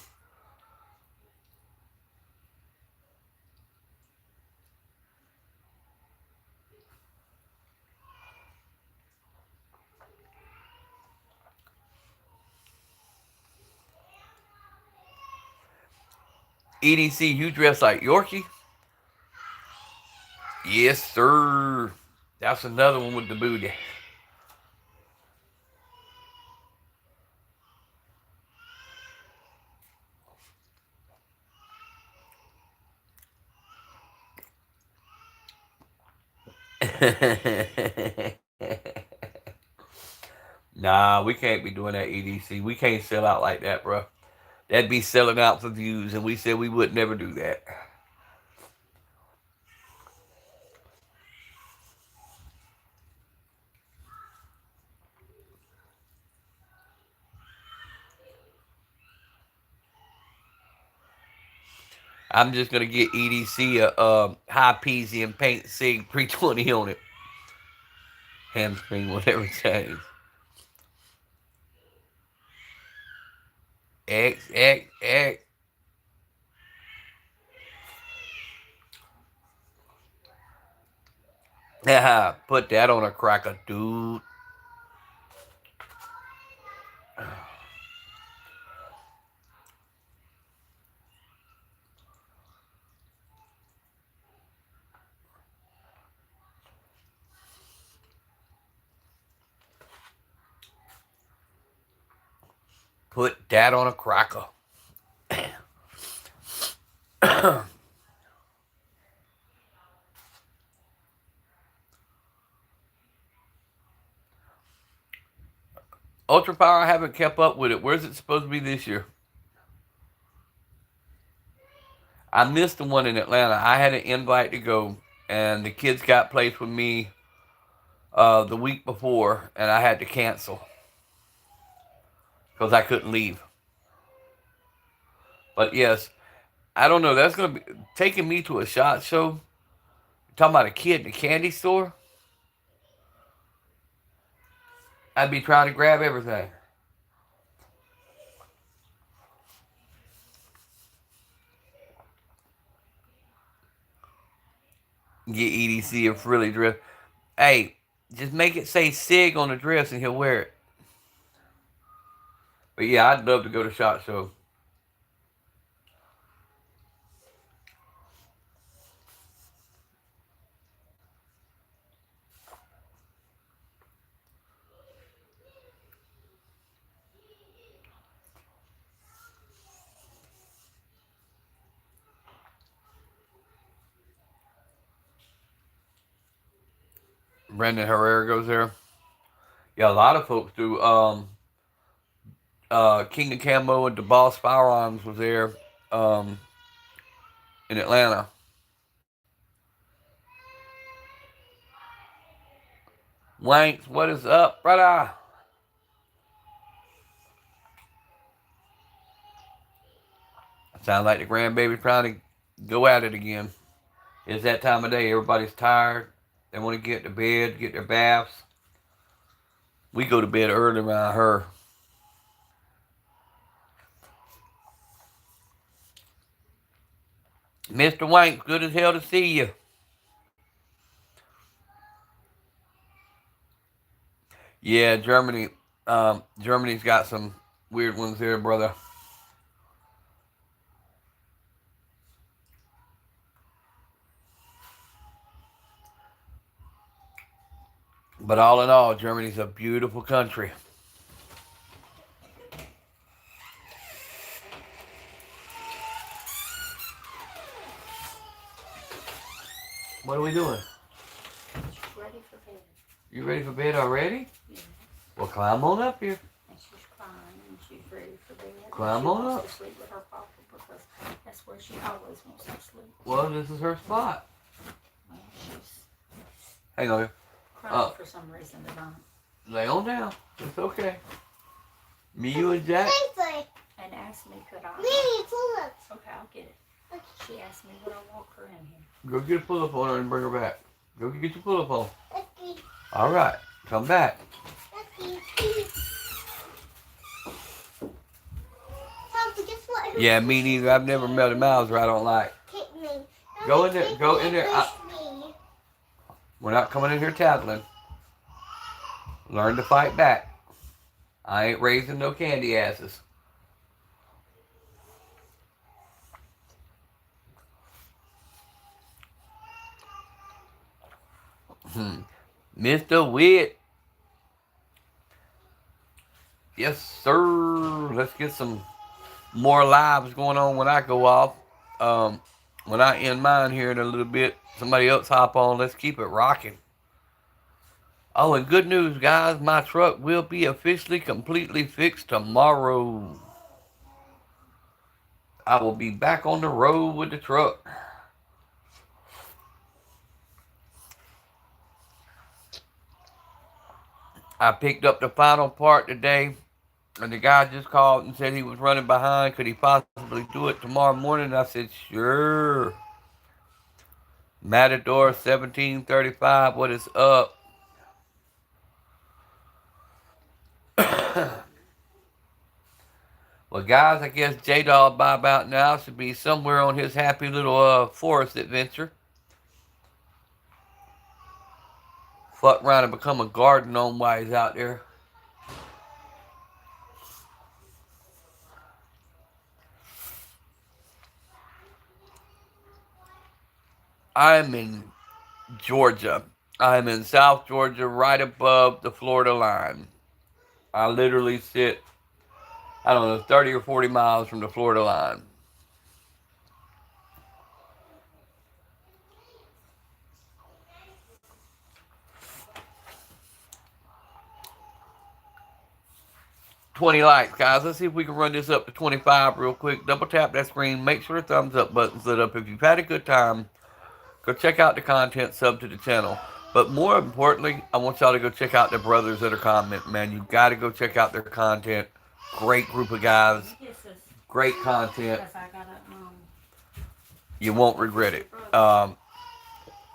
EDC, you dress like Yorkie? Yes, sir. That's another one with the booty. Nah, we can't be doing that, EDC. We can't sell out like that, bro. That'd be selling out for views, and we said we would never do that. I'm just gonna get EDC a high peasy and paint Sig 320 on it. Hamstring, whatever it says. X, X, X. Yeah, put that on a cracker, dude. Put that on a cracker. Ultra Power, I haven't kept up with it. Where's it supposed to be this year? I missed the one in Atlanta. I had an invite to go, and the kids got placed with me the week before, and I had to cancel because I couldn't leave. But yes, I don't know. That's gonna be taking me to a shot show. Talking about a kid in a candy store. I'd be trying to grab everything. Get EDC a frilly dress. Hey, just make it say SIG on the dress and he'll wear it. But yeah, I'd love to go to SHOT Show. Brendan Herrera goes there. Yeah, a lot of folks do. King of Camo and DeBoss Firearms was there um, in Atlanta. Wanks, what is up, brother? Sounds like the grandbaby trying to go at it again. It's that time of day. Everybody's tired. They want to get to bed, get their baths. We go to bed early around her. Mr. Wanks, good as hell to see you. Yeah, Germany. Germany's got some weird ones there, brother. But all in all, Germany's a beautiful country. What are we doing? She's ready for bed. You ready for bed already? Yeah. Well, climb on up here. And she's crying and she's ready for bed. Climb she on wants up. to sleep with her papa because that's where she always wants to sleep. Well, this is her spot. Well, she's Hang on here. crying for some reason tonight. Lay on down. It's okay. Me, you, and Jack. And asked me, could I? Okay, I'll get it. She asked me, would I walk her in here? Go get a pull-up on her and bring her back. Go get your pull-up on. All right. Come back. Yeah, me neither. I've never met a Mauser I don't like. Go in there. Go in there. We're not coming in here tattling. Learn to fight back. I ain't raising no candy asses. Mr. Witt. Yes, sir. Let's get some more lives going on when I go off. When I end mine here in a little bit, somebody else hop on. Let's keep it rocking. Oh, and good news, guys. My truck will be officially completely fixed tomorrow. I will be back on the road with the truck. I picked up the final part today, and the guy just called and said he was running behind. Could he possibly do it tomorrow morning? I said, sure. Matador 1735, what is up? Well, guys, I guess J-Dog by about now should be somewhere on his happy little forest adventure. Fuck around and become a garden gnome while he's out there. I'm in Georgia. I'm in South Georgia, right above the Florida line. I literally sit, I don't know, 30 or 40 miles from the Florida line. 20 likes, guys. Let's see if we can run this up to 25 real quick. Double tap that screen. Make sure the thumbs up button's lit up. If you've had a good time, go check out the content, sub to the channel. But more importantly, I want y'all to go check out the brothers that are commenting, man. You got to go check out their content. Great group of guys. Great content. You won't regret it.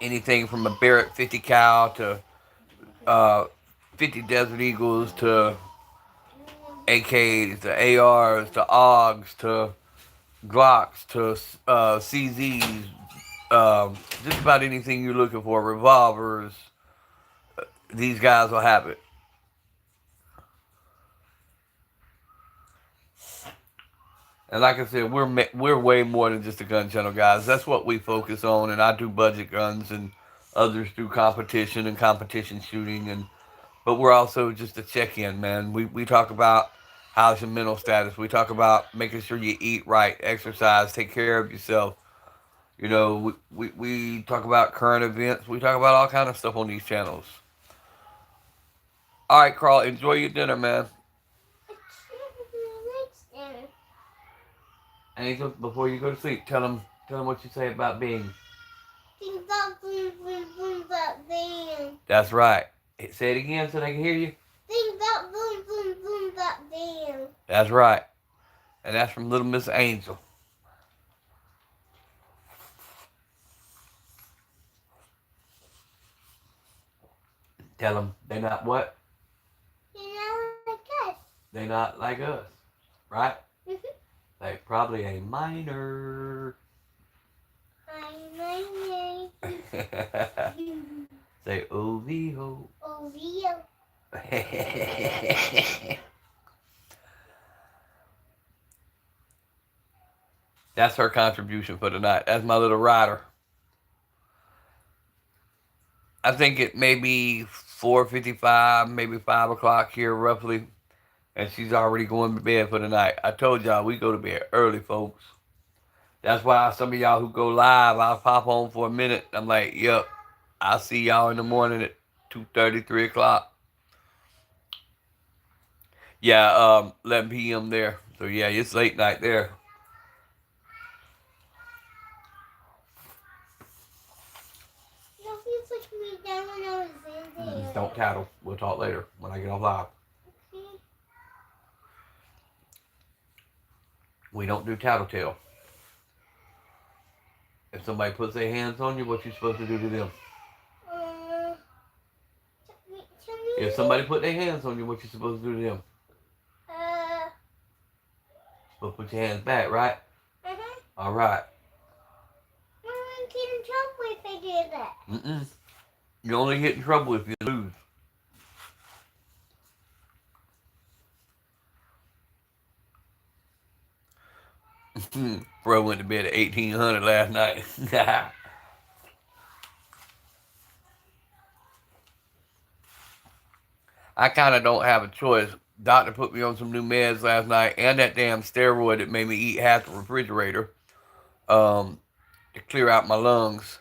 Anything from a Barrett 50 cal to 50 Desert Eagles to AKs to ARs to AUGs to Glocks to CZs. Just about anything you're looking for. Revolvers. These guys will have it. And like I said, we're way more than just a gun channel, guys. That's what we focus on. And I do budget guns, and others do competition and competition shooting. But we're also just a check-in, man. We talk about how's your mental status. We talk about making sure you eat right, exercise, take care of yourself. You know, we talk about current events. We talk about all kind of stuff on these channels. All right, Carl, enjoy your dinner, man. Angel, before you go to sleep, tell them what you say about being. Think about boom, boom, boom, about being. That's right. Say it again so they can hear you. Think about boom, boom, boom, about being. That's right. And that's from Little Miss Angel. Tell them they're not what? You're not like us. They're not like us, right? Mm-hmm. They probably a minor. I'm minor. Say OVO. OVO. That's her contribution for tonight. That's my little rider. I think it may be 4:55, maybe 5 o'clock here roughly. And she's already going to bed for the night. I told y'all we go to bed early, folks. That's why some of y'all who go live, I'll pop on for a minute. I'm like, yep, I'll see y'all in the morning at 2:30, 3 o'clock. Yeah, 11 p.m. there. So yeah, it's late night there. You pushed me down when I was in there. Don't tattle. We'll talk later when I get off live. Okay. We don't do tattletale. If somebody puts their hands on you, what you supposed to do to them? Tell me. If somebody put their hands on you, what you supposed to do to them? Supposed to put your hands back, right? Uh-huh. All right. I won't get in trouble if I do that. You only get in trouble if you lose. Bro went to bed at 1800 last night. I kind of don't have a choice. Doctor put me on some new meds last night and that damn steroid that made me eat half the refrigerator to clear out my lungs.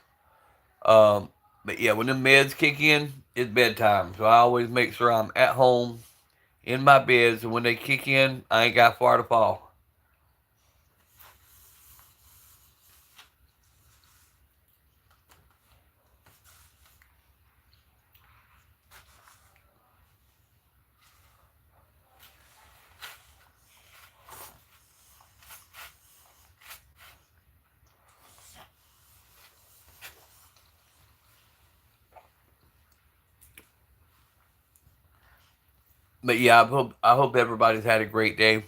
But yeah, when the meds kick in, it's bedtime. So I always make sure I'm at home in my bed. So when they kick in, I ain't got far to fall. But yeah, I hope everybody's had a great day.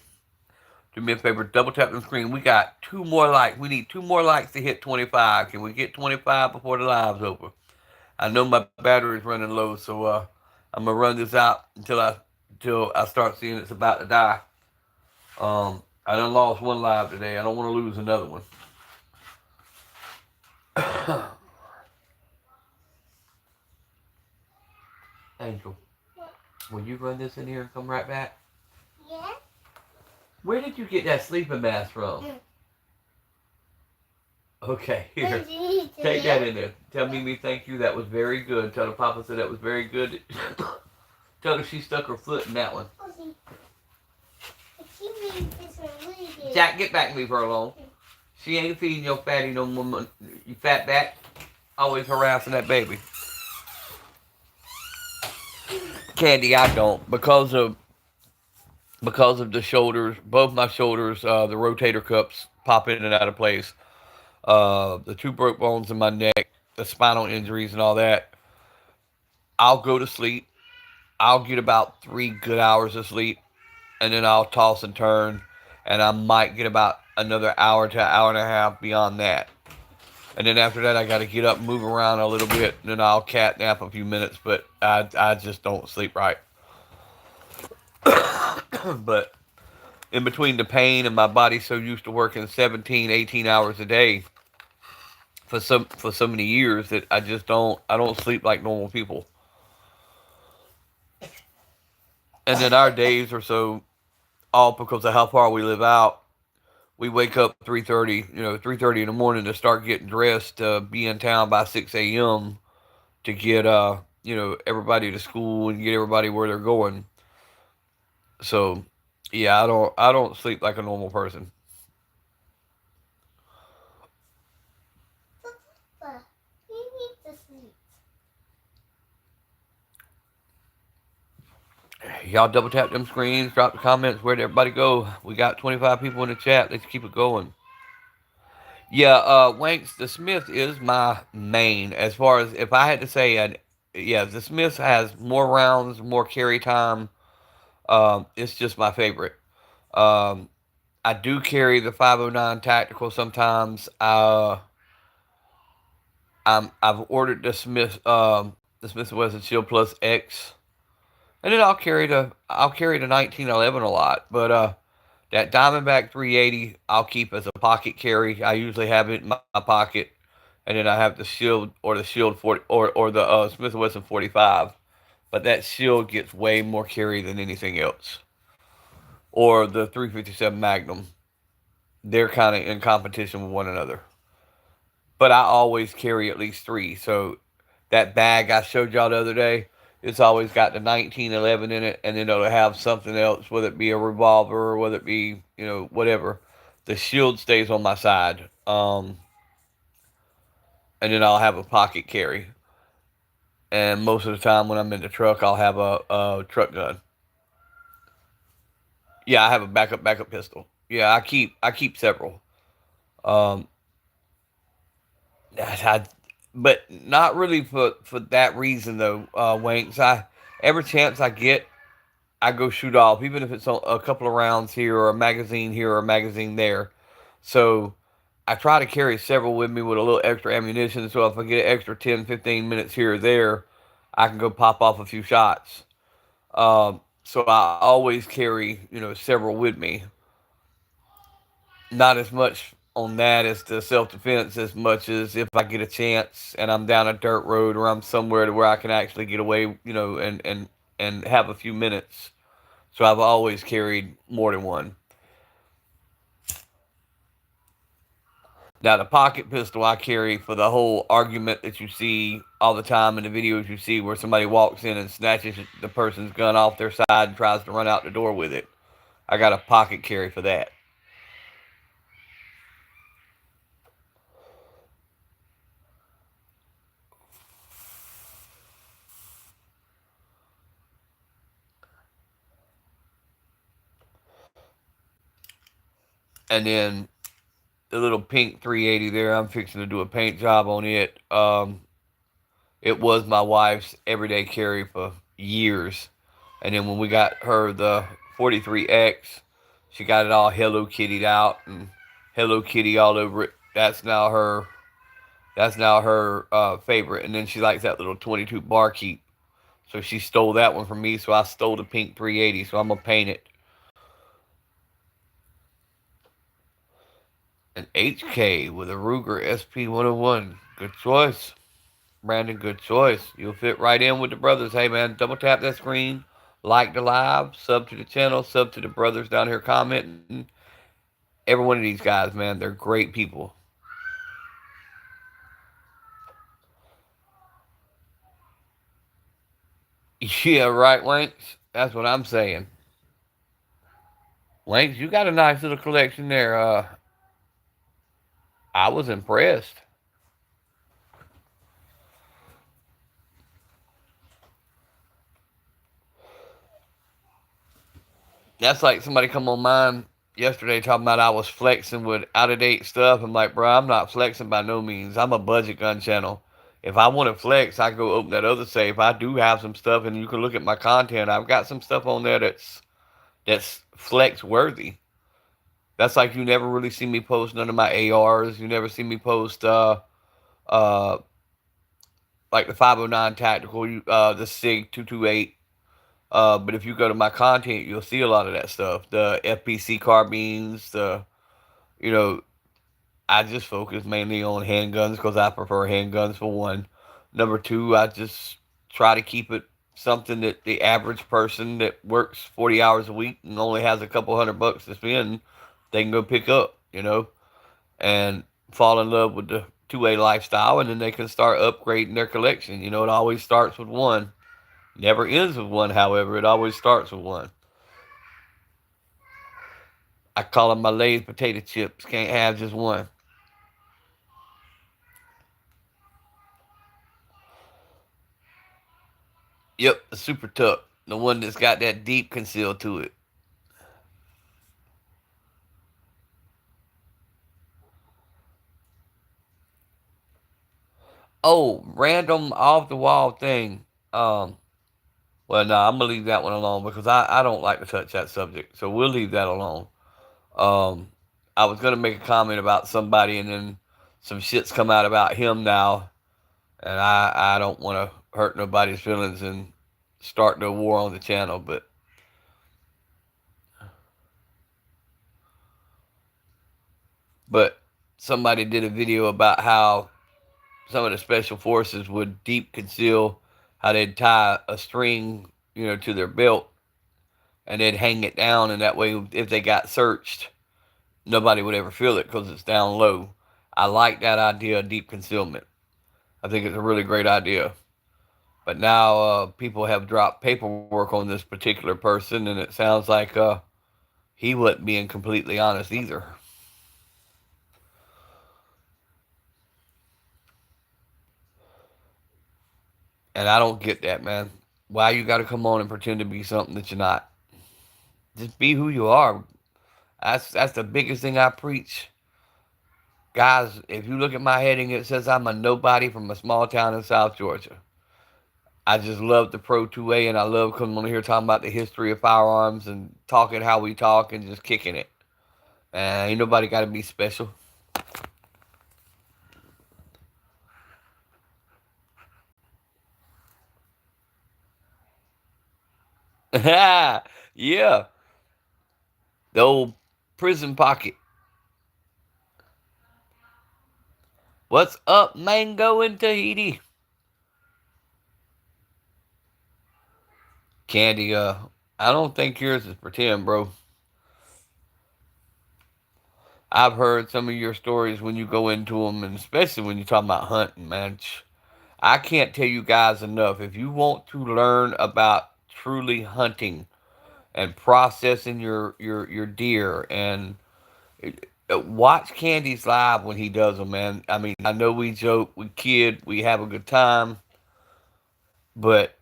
Do me a favor, double tap the screen. We got 2 more likes. We need 2 more likes to hit 25. Can we get 25 before the live's over? I know my battery's running low, so I'm gonna run this out until I start seeing it's about to die. I done lost 1 live today. I don't want to lose another one. Angel. Will you run this in here and come right back? Yeah? Where did you get that sleeping mask from? Okay, here. Take that in there. Tell Mimi thank you. That was very good. Tell the Papa said that was very good. Tell her she stuck her foot in that one. Jack, get back and leave her alone. She ain't feeding your fatty no more. You fat back. Always harassing that baby. Candy, I don't because of the shoulders, both my shoulders, the rotator cuffs pop in and out of place. The two broke bones in my neck, the spinal injuries and all that. I'll go to sleep. I'll get about 3 good hours of sleep, and then I'll toss and turn, and I might get about another hour to an hour and a half beyond that. And then after that, I got to get up, move around a little bit, and then I'll cat nap a few minutes. But I just don't sleep right. But in between the pain and my body so used to working 17, 18 hours a day for so many years that I don't sleep like normal people. And then our days are so all because of how far we live out. We wake up 3:30, 3:30 in the morning to start getting dressed to be in town by 6 a.m. to get everybody to school and get everybody where they're going. So yeah, I don't sleep like a normal person. Y'all double tap them screens, drop the comments. Where'd everybody go? We got 25 people in the chat. Let's keep it going. Yeah, Wanks, the Smith is my main. As far as if I had to say, yeah, the Smith has more rounds, more carry time. It's just my favorite. Um, I do carry the 509 tactical sometimes. I've ordered the Smith Wesson Shield Plus X, and then I'll carry the 1911 a lot. But that Diamondback 380 I'll keep as a pocket carry. I usually have it in my pocket, and then I have the Shield or the Shield 40 or the Smith Wesson 45. But that Shield gets way more carry than anything else. Or the 357 Magnum. They're kind of in competition with one another. But I always carry at least three. So that bag I showed y'all the other day, it's always got the 1911 in it, and then it'll have something else, whether it be a revolver or whether it be, whatever. The shield stays on my side. And then I'll have a pocket carry. And most of the time when I'm in the truck, I'll have a truck gun. Yeah, I have a backup pistol. Yeah, I keep several. Um, I, but not really for that reason though, Wanks. Every chance I get, I go shoot off, even if it's a couple of rounds here or a magazine here or a magazine there. So I try to carry several with me with a little extra ammunition. So if I get an extra 10, 15 minutes here or there, I can go pop off a few shots. So I always carry, several with me. Not as much on that as the self defense as much as if I get a chance and I'm down a dirt road or I'm somewhere to where I can actually get away, and have a few minutes. So I've always carried more than one. Now the pocket pistol I carry for the whole argument that you see all the time in the videos you see where somebody walks in and snatches the person's gun off their side and tries to run out the door with it. I got a pocket carry for that. And then the little pink 380 there, I'm fixing to do a paint job on it. It was my wife's everyday carry for years. And then when we got her the 43X, she got it all Hello Kitty'd out and Hello Kitty all over it. That's now her favorite. And then she likes that little 22 barkeep. So she stole that one from me. So I stole the pink 380. So I'm gonna paint it. An HK with a Ruger SP 101. Good choice. Brandon, good choice. You'll fit right in with the brothers. Hey, man, double tap that screen, like the live, sub to the channel, sub to the brothers down here commenting. Every one of these guys, man, they're great people. Yeah, right, Wanks? That's what I'm saying. Wanks, you got a nice little collection there. I was impressed. That's like somebody come on mine yesterday talking about I was flexing with out of date stuff. I'm like, bro, I'm not flexing by no means. I'm a budget gun channel. If I want to flex, I go open that other safe. I do have some stuff, and you can look at my content. I've got some stuff on there that's flex worthy. That's like you never really see me post none of my ARs. You never see me post uh like the 509 tactical, the SIG 228. But if you go to my content, you'll see a lot of that stuff. The FPC carbines, you know, I just focus mainly on handguns because I prefer handguns for one. Number two, I just try to keep it something that the average person that works 40 hours a week and only has a couple $100 to spend, they can go pick up, and fall in love with the 2A lifestyle, and then they can start upgrading their collection. It always starts with one. Never ends with one, however, it always starts with one. I call them my Lay's potato chips. Can't have just one. Yep, the super tuck. The one that's got that deep conceal to it. Oh, random off the wall thing. Um, well, no, I'm gonna leave that one alone because I don't like to touch that subject. So we'll leave that alone. Um, I was gonna make a comment about somebody, and then some shit's come out about him now, and I don't want to hurt nobody's feelings and start no war on the channel, but somebody did a video about how some of the special forces would deep conceal, how they'd tie a string, to their belt, and they'd hang it down, and that way, if they got searched, nobody would ever feel it because it's down low. I like that idea of deep concealment. I think it's a really great idea. But now people have dropped paperwork on this particular person, and it sounds like he wasn't being completely honest either. And I don't get that, man. Why you got to come on and pretend to be something that you're not? Just be who you are. That's the biggest thing I preach. Guys, if you look at my heading, it says I'm a nobody from a small town in South Georgia. I just love the Pro 2A, and I love coming on here talking about the history of firearms and talking how we talk and just kicking it. And ain't nobody got to be special. Yeah, the old prison pocket. What's up, Mango in Tahiti? Candy, I don't think yours is pretend, bro. I've heard some of your stories when you go into them, and especially when you're talking about hunting, man. I can't tell you guys enough. If you want to learn about truly hunting and processing your deer, and watch Candy's live when he does them, man. I mean, I know we joke, we kid, we have a good time, but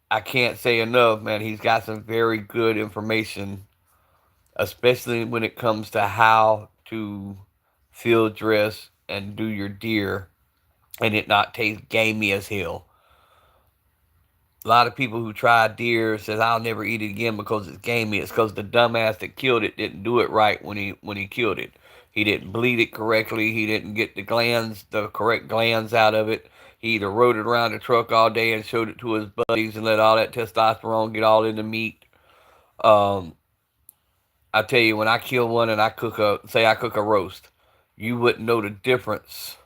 I can't say enough, man. He's got some very good information, especially when it comes to how to field dress and do your deer and it not taste gamey as hell. A lot of people who try deer says I'll never eat it again because it's gamey. It's because the dumbass that killed it didn't do it right when he killed it. He didn't bleed it correctly. He didn't get the correct glands out of it. He either rode it around the truck all day and showed it to his buddies and let all that testosterone get all in the meat. Um, I tell you, when I kill one and I cook a roast, you wouldn't know the difference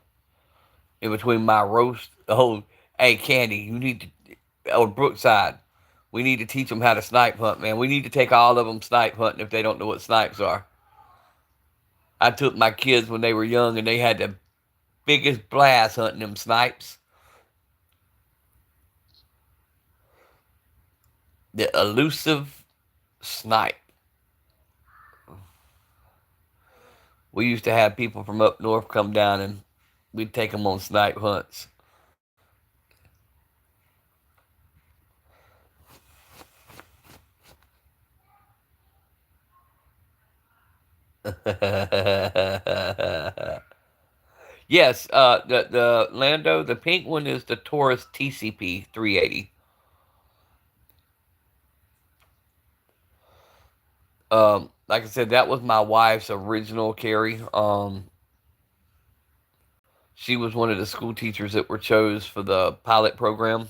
in between my roast. Oh, hey, Candy, you need to, or Brookside, we need to teach them how to snipe hunt, man. We need to take all of them snipe hunting if they don't know what snipes are. I took my kids when they were young and they had the biggest blast hunting them snipes. The elusive snipe. we used to have people from up north come down and we'd take them on snipe hunts. Yes, the Lando, the pink one is the Taurus TCP 380. Like I said, that was my wife's original carry. She was one of the school teachers that were chose for the pilot program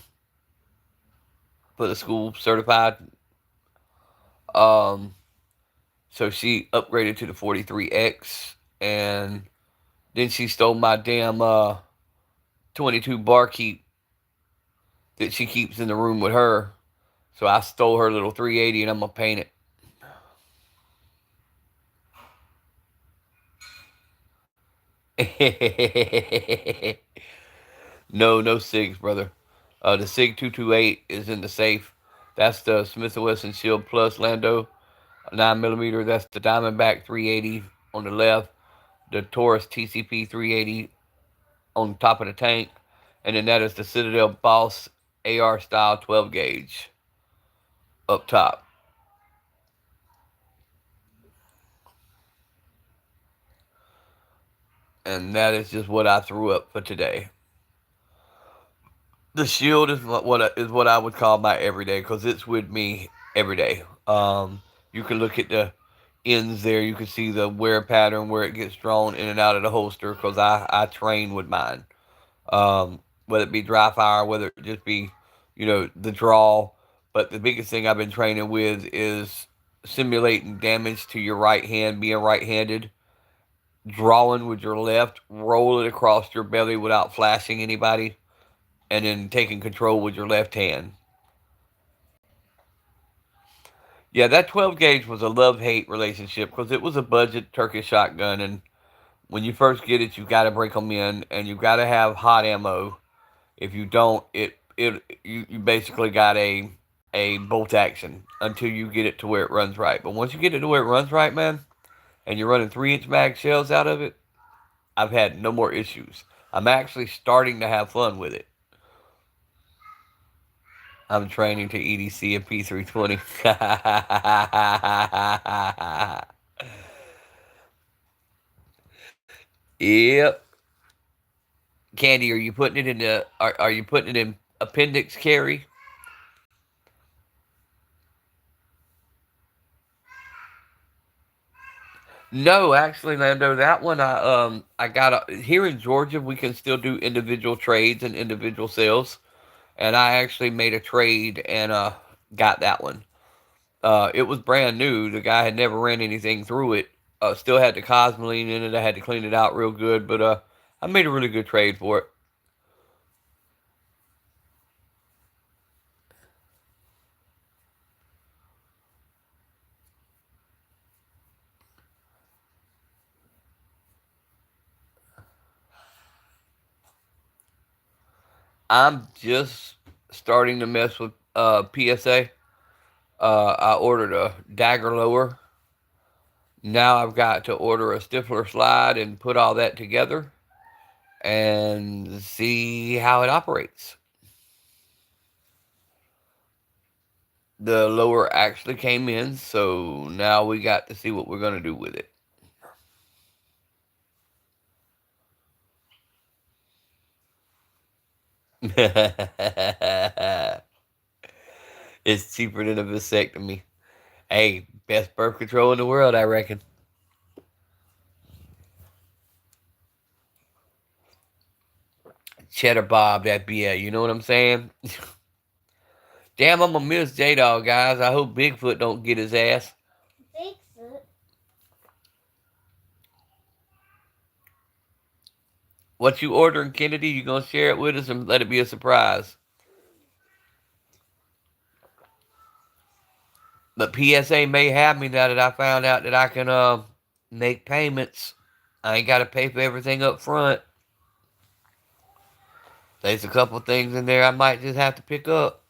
for the school certified. Um, so she upgraded to the 43X, and then she stole my damn 22 barkeep that she keeps in the room with her. So I stole her little 380, and I'm gonna paint it. No SIGs, brother. The SIG 228 is in the safe. That's the Smith & Wesson Shield Plus Lando 9mm. That's the Diamondback 380 on the left. The Taurus TCP 380 on top of the tank. And then that is the Citadel Boss AR style 12 gauge up top. And that is just what I threw up for today. The shield is what I would call my everyday because it's with me every day. You can look at the ends there. You can see the wear pattern where it gets drawn in and out of the holster because I train with mine. Whether it be dry fire, whether it just be, the draw. But the biggest thing I've been training with is simulating damage to your right hand, being right-handed, drawing with your left, roll it across your belly without flashing anybody, and then taking control with your left hand. Yeah, that 12 gauge was a love-hate relationship because it was a budget Turkish shotgun, and when you first get it, you got to break them in, and you got to have hot ammo. If you don't, you basically got a bolt action until you get it to where it runs right. But once you get it to where it runs right, man, and you're running 3-inch mag shells out of it, I've had no more issues. I'm actually starting to have fun with it. I'm training to EDC and P320. Yep. Candy, are you putting it in are you putting it in appendix carry? No, actually, Lando, that one I got here in Georgia. We can still do individual trades and individual sales, and I actually made a trade and got that one. It was brand new. The guy had never ran anything through it. Still had the cosmoline in it. I had to clean it out real good, but I made a really good trade for it. I'm just starting to mess with PSA. I ordered a dagger lower. Now I've got to order a stifler slide and put all that together and see how it operates. The lower actually came in, so now we got to see what we're going to do with it. It's cheaper than a vasectomy. Hey, best birth control in the world, I reckon. Cheddar Bob, that BA, you know what I'm saying? Damn, I'm gonna miss J-Dog, guys. I hope Bigfoot don't get his ass. Bigfoot? What you ordering, Kennedy? You gonna share it with us and let it be a surprise? But PSA may have me now that I found out that I can make payments. I ain't gotta pay for everything up front. There's a couple things in there I might just have to pick up.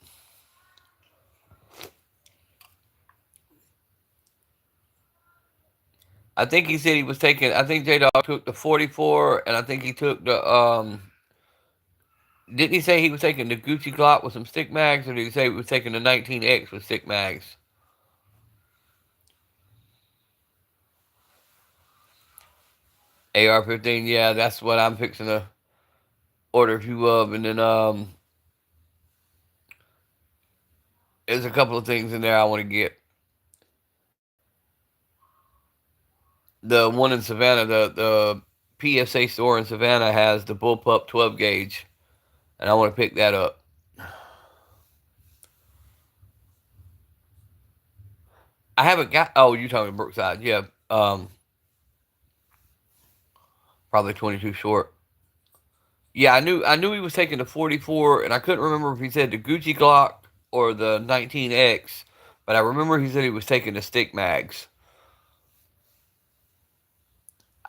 I think he said he was taking. I think J Dog took the 44, and I think he took the. Didn't he say he was taking the Gucci Glock with some stick mags, or did he say he was taking the 19X with stick mags? AR-15, yeah, that's what I'm fixing to order a few of, and then there's a couple of things in there I want to get. The one in Savannah, the PSA store in Savannah has the bullpup 12 gauge, and I want to pick that up. I haven't got. Oh, you're talking Brookside, yeah. Probably 22 short. Yeah, I knew he was taking the 44, and I couldn't remember if he said the Gucci Glock or the 19X, but I remember he said he was taking the stick mags.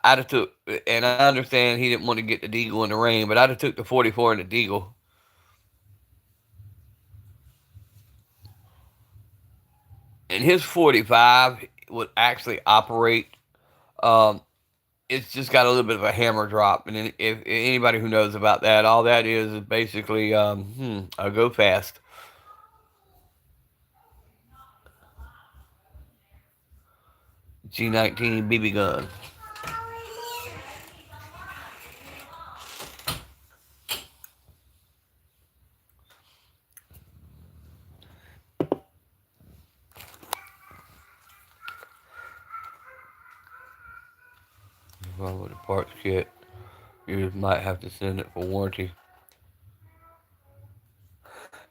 I'd have took, and I understand he didn't want to get the Deagle in the rain, but I'd have took the 44 and the Deagle. And his 45 would actually operate. Um, it's just got a little bit of a hammer drop, and if anybody who knows about that, all that is basically a go fast. G19 BB gun. Well, with the parts kit, you just might have to send it for warranty.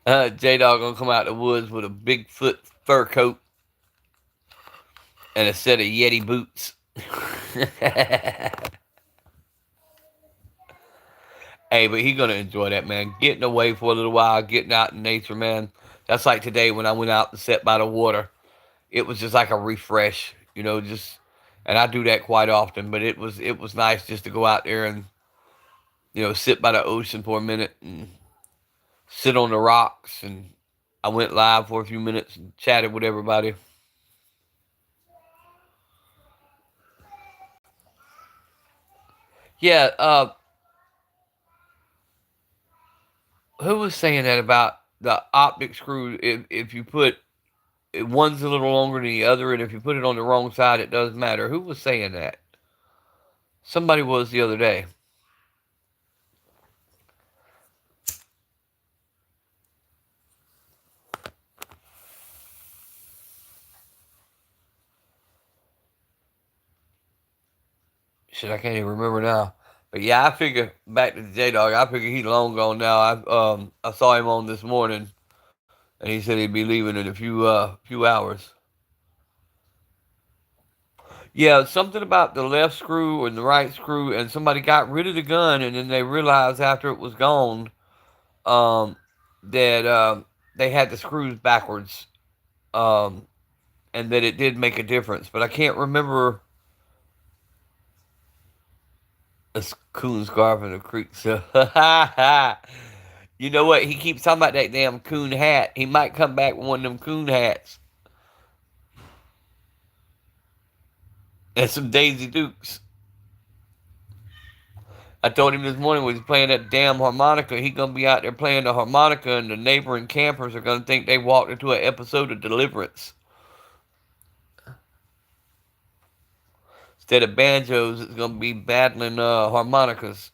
J Dog gonna come out the woods with a Bigfoot fur coat and a set of Yeti boots. Hey, but he gonna enjoy that, man. Getting away for a little while, getting out in nature, man. That's like today when I went out and sat by the water. It was just like a refresh, just and I do that quite often, but it was nice just to go out there and sit by the ocean for a minute and sit on the rocks, and I went live for a few minutes and chatted with everybody. Yeah, who was saying that about the optic screw? If you put one's a little longer than the other, and if you put it on the wrong side, it does matter. Who was saying that? Somebody was the other day. Shit, I can't even remember now. But yeah, I figure back to the J Dog. I figure he's long gone now. I saw him on this morning, and he said he'd be leaving in a few hours. Yeah, something about the left screw and the right screw, and somebody got rid of the gun, and then they realized after it was gone, um, that they had the screws backwards, um, and that it did make a difference. But I can't remember a coon scarf in the creek. So, you know what? He keeps talking about that damn coon hat. He might come back with one of them coon hats and some Daisy Dukes. I told him this morning when he was playing that damn harmonica, he gonna be out there playing the harmonica, and the neighboring campers are gonna think they walked into an episode of Deliverance. Instead of banjos, it's gonna be battling harmonicas.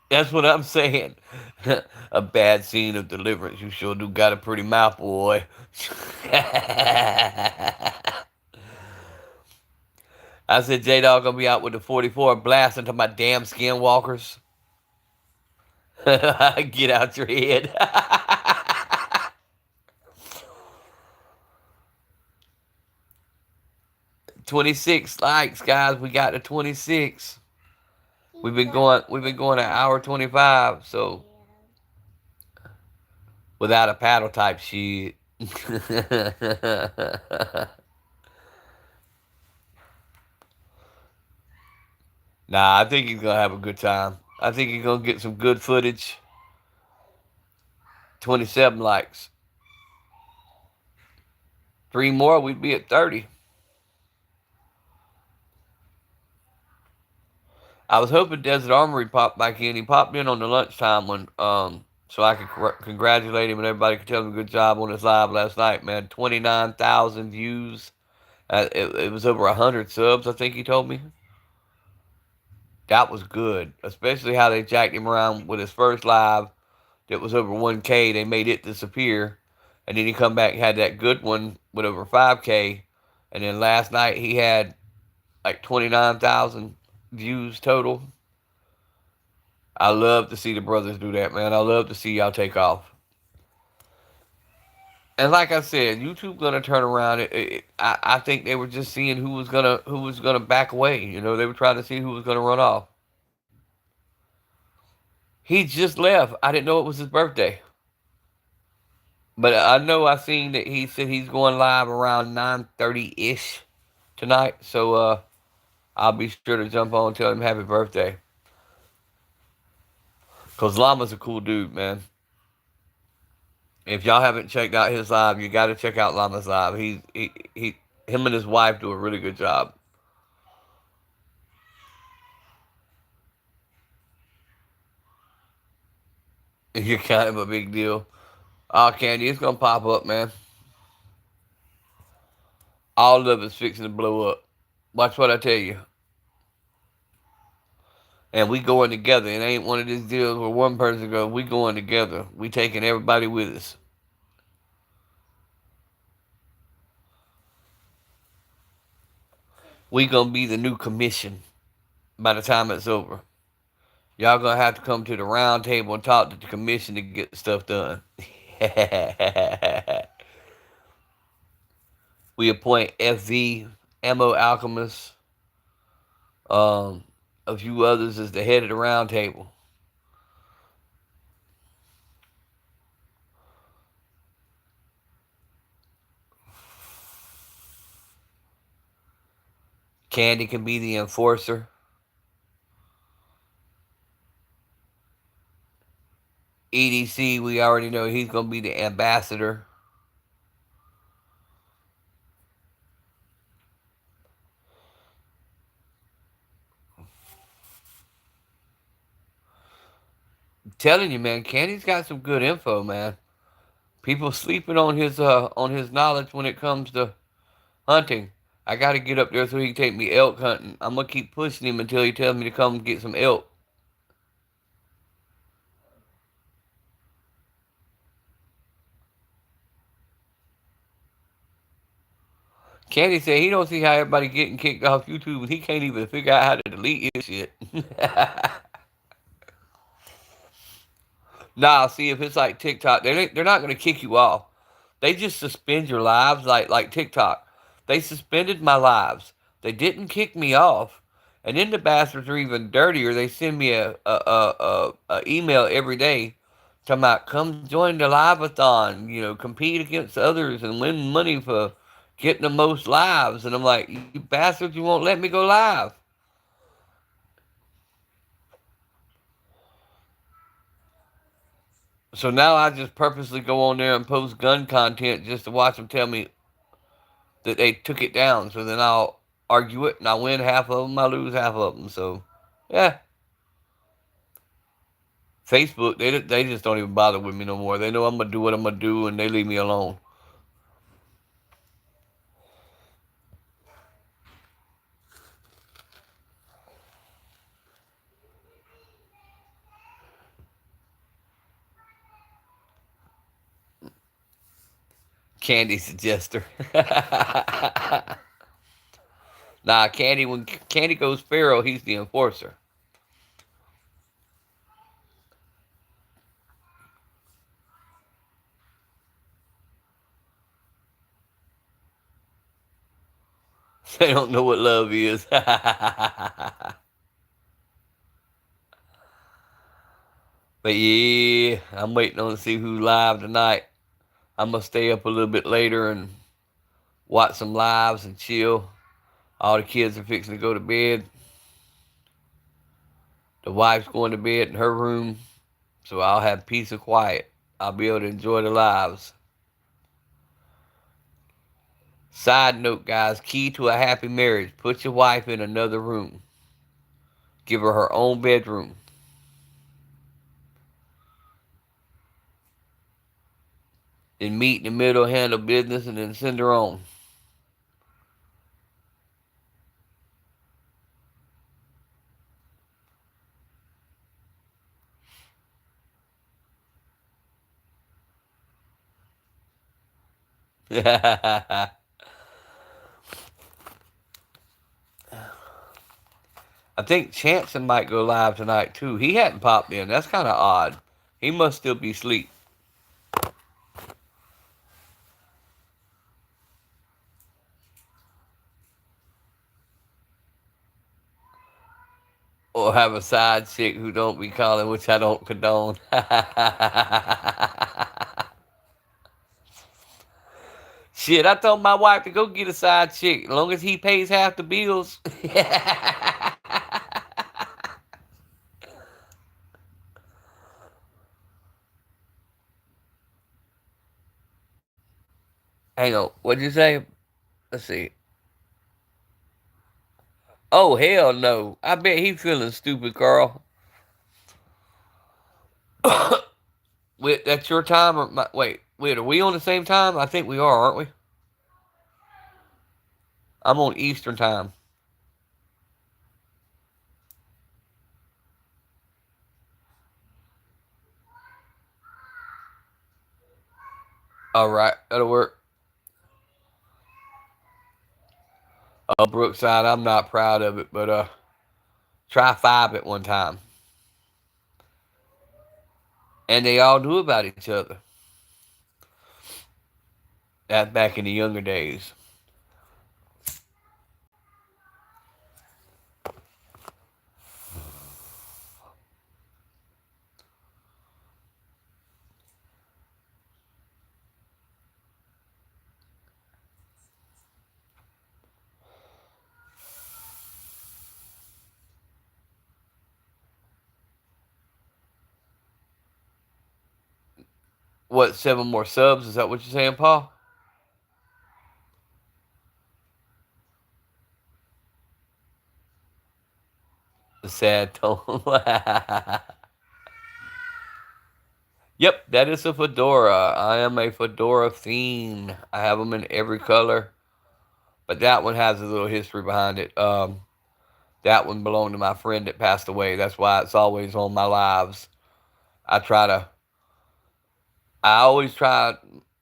That's what I'm saying. A bad scene of Deliverance. You sure do got a pretty mouth, boy. I said J Dog gonna be out with the 44 blasting to my damn skinwalkers. Get out your head. 26 likes, guys. We got to 26. We've been going an hour 25, so without a paddle type shit. Nah, I think he's gonna have a good time. I think he's gonna get some good footage. 27 likes. 3 more, we'd be at 30. I was hoping Desert Armory popped back in. He popped in on the lunchtime one, so I could congratulate him and everybody could tell him a good job on his live last night, man. 29,000 views. It was over 100 subs, I think he told me. That was good, especially how they jacked him around with his first live that was over 1K. They made it disappear. And then he come back and had that good one with over 5K. And then last night he had like 29,000 views total. I love to see the brothers do that, man. I love to see y'all take off. And like I said, YouTube gonna turn around. I think they were just seeing who was gonna back away. You know, they were trying to see who was gonna run off. He just left. I didn't know it was his birthday, but I know I seen that he said he's going live around 9:30 ish tonight. So I'll be sure to jump on and tell him happy birthday. Cause Llama's a cool dude, man. If y'all haven't checked out his live, you got to check out Llama's live. Him and his wife do a really good job. You're kind of a big deal. Oh, Candy, it's gonna pop up, man. All of it's fixing to blow up. Watch what I tell you. And we going together. It ain't one of these deals where one person goes, we going together. We taking everybody with us. We gonna be the new commission by the time it's over. Y'all gonna have to come to the round table and talk to the commission to get the stuff done. We appoint FV, Ammo Alchemist, a few others as the head of the round table. Candy can be the enforcer. EDC, we already know he's going to be the ambassador. I'm telling you, man, Candy's got some good info, man. People sleeping on his knowledge when it comes to hunting. I got to get up there so he can take me elk hunting. I'm going to keep pushing him until he tells me to come get some elk. Candy said he don't see how everybody getting kicked off YouTube and he can't even figure out how to delete his shit. Nah, see if it's like TikTok, they're not gonna kick you off. They just suspend your lives like TikTok. They suspended my lives. They didn't kick me off. And then the bastards are even dirtier. They send me a email every day talking about come join the live-a-thon, you know, compete against others and win money for getting the most lives. And I'm like, you bastards, you won't let me go live. So now I just purposely go on there and post gun content just to watch them tell me that they took it down. So then I'll argue it and I win half of them, I lose half of them. So, yeah. Facebook, they just don't even bother with me no more. They know I'm going to do what I'm going to do and they leave me alone. Candy suggester. Nah, Candy, when Candy goes feral, he's the enforcer. They don't know what love is. But yeah, I'm waiting on to see who's live tonight. I'm going to stay up a little bit later and watch some lives and chill. All the kids are fixing to go to bed. The wife's going to bed in her room. So I'll have peace and quiet. I'll be able to enjoy the lives. Side note, guys, key to a happy marriage. Put your wife in another room. Give her own bedroom. Then meet in the middle, handle business, and then send her on. I think Chanson might go live tonight too. He hadn't popped in. That's kind of odd. He must still be asleep. Or have a side chick who don't be calling, which I don't condone. Shit, I told my wife to go get a side chick as long as he pays half the bills. Hang on, what'd you say? Let's see. Oh hell no! I bet he feeling stupid, Carl. Wait, that's your time or my, wait, are we on the same time? I think we are, aren't we? I'm on Eastern time. All right, that'll work. Brookside, I'm not proud of it, but try 5 at one time, and they all knew about each other. That back in the younger days. What, 7 more subs? Is that what you're saying, Paul? The sad tone. Yep, that is a fedora. I am a fedora fiend. I have them in every color, but that one has a little history behind it. That one belonged to my friend that passed away. That's why it's always on my lives. I try to. I always try.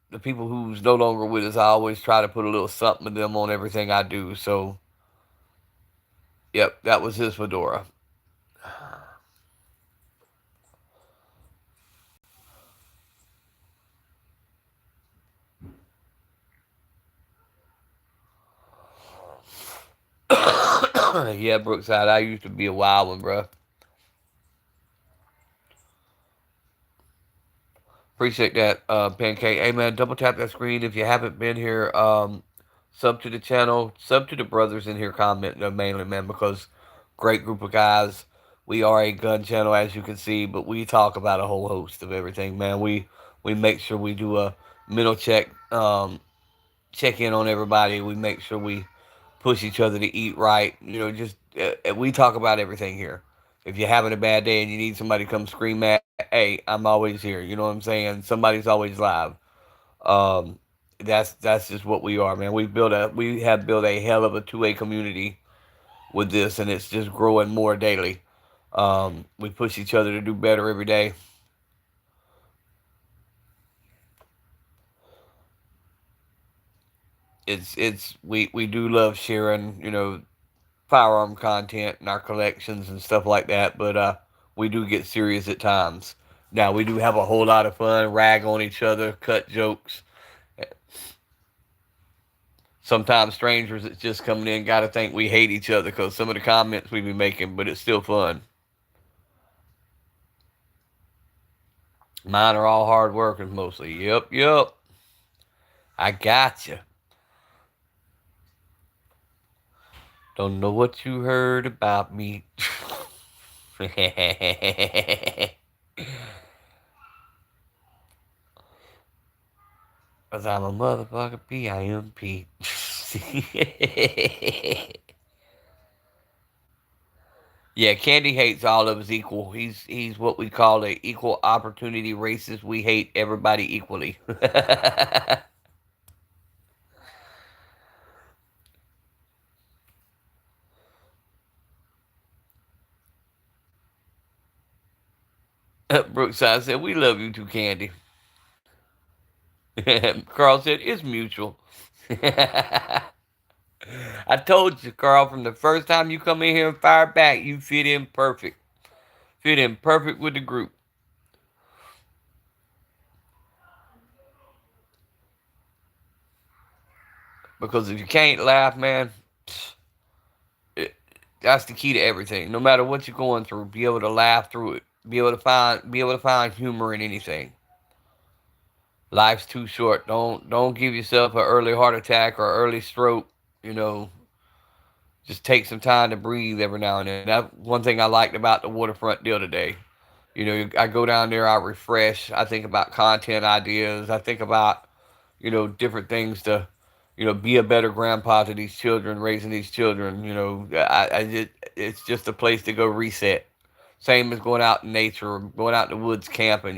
The people who's no longer with us, I always try to put a little something of them on everything I do. So, yep, that was his fedora. Yeah, Brookside, I used to be a wild one, bro. Appreciate that, Pancake. Hey, man, double tap that screen if you haven't been here. Sub to the channel, sub to the brothers in here commenting mainly, man, because great group of guys. We are a gun channel, as you can see, but we talk about a whole host of everything, man. We make sure we do a mental check in on everybody. We make sure we push each other to eat right. You know, just we talk about everything here. If you're having a bad day and you need somebody to come scream at, hey, I'm always here. You know what I'm saying? Somebody's always live. Um, that's just what we are, man. We have built a hell of a 2A community with this, and it's just growing more daily. We push each other to do better every day. We do love sharing, firearm content and our collections and stuff like that, but we do get serious at times. Now we do have a whole lot of fun, rag on each other, cut jokes. Sometimes strangers that's just coming in got to think we hate each other because some of the comments we be making, but it's still fun. Mine are all hard workers mostly. Yep, yep. I got you. Don't know what you heard about me. Cause I'm a motherfucker PIMP. Yeah, Candy hates all of us equal. He's what we call a equal opportunity racist. We hate everybody equally. Brookside said, "We love you too, Candy." Carl said, "It's mutual." I told you, Carl, from the first time you come in here and fire back, you fit in perfect. Fit in perfect with the group. Because if you can't laugh, man, it, that's the key to everything. No matter what you're going through, be able to laugh through it. Be able to find humor in anything. Life's too short. Don't give yourself an early heart attack or early stroke. You know, just take some time to breathe every now and then. That's one thing I liked about the waterfront deal today. You know, I go down there, I refresh. I think about content ideas. I think about, different things to, be a better grandpa to these children, raising these children. It's just a place to go reset. Same as going out in nature or going out in the woods camping.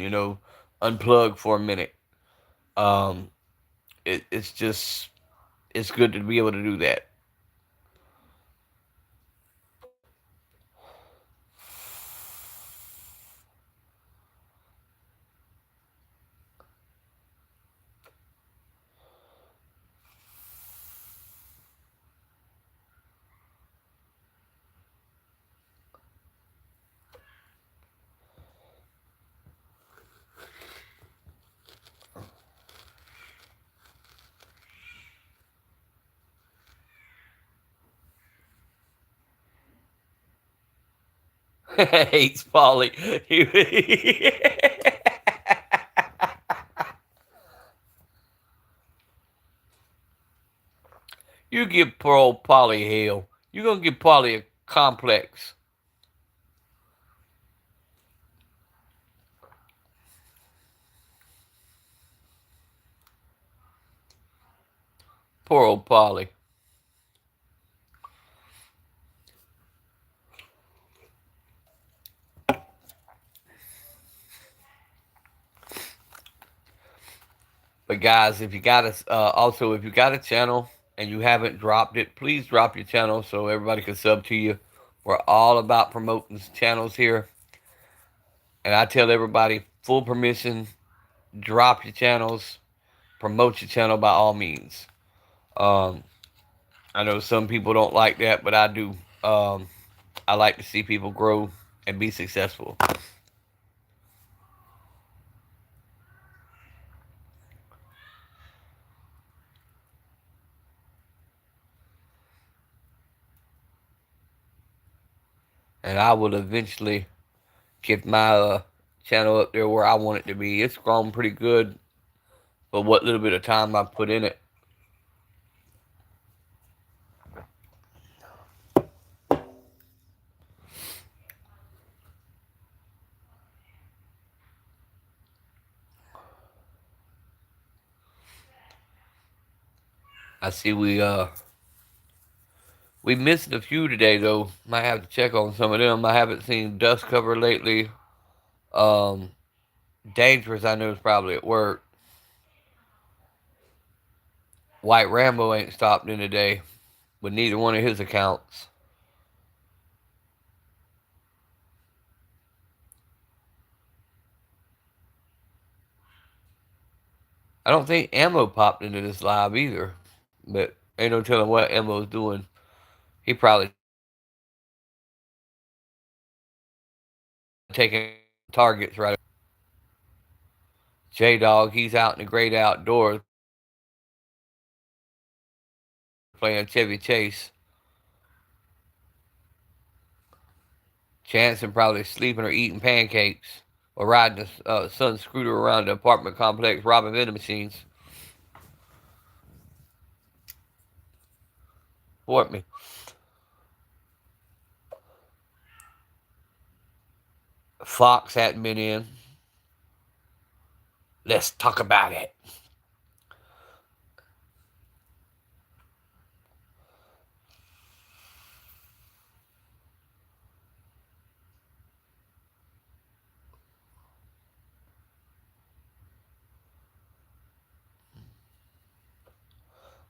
Unplug for a minute. Um, it's just it's good to be able to do that. Hates Polly. You give poor old Polly hell. You gonna give Polly a complex. Poor old Polly. But guys, if you got if you got a channel and you haven't dropped it, please drop your channel so everybody can sub to you. We're all about promoting channels here, and I tell everybody full permission. Drop your channels, promote your channel by all means. Um, I know some people don't like that, but I do. I like to see people grow and be successful. And I will eventually get my channel up there where I want it to be. It's grown pretty good for what little bit of time I put in it. I see we missed a few today though. Might have to check on some of them. I haven't seen Dust Cover lately. Um, Dangerous I know is probably at work. White Rambo ain't stopped in today with neither one of his accounts. I don't think Ammo popped into this live either, but ain't no telling what Ammo's doing. He probably taking targets right. J Dog, he's out in the great outdoors playing Chevy Chase. Chanson probably sleeping or eating pancakes or riding his son's scooter around the apartment complex robbing vending machines. Support me. Fox hadn't been in. Let's talk about it.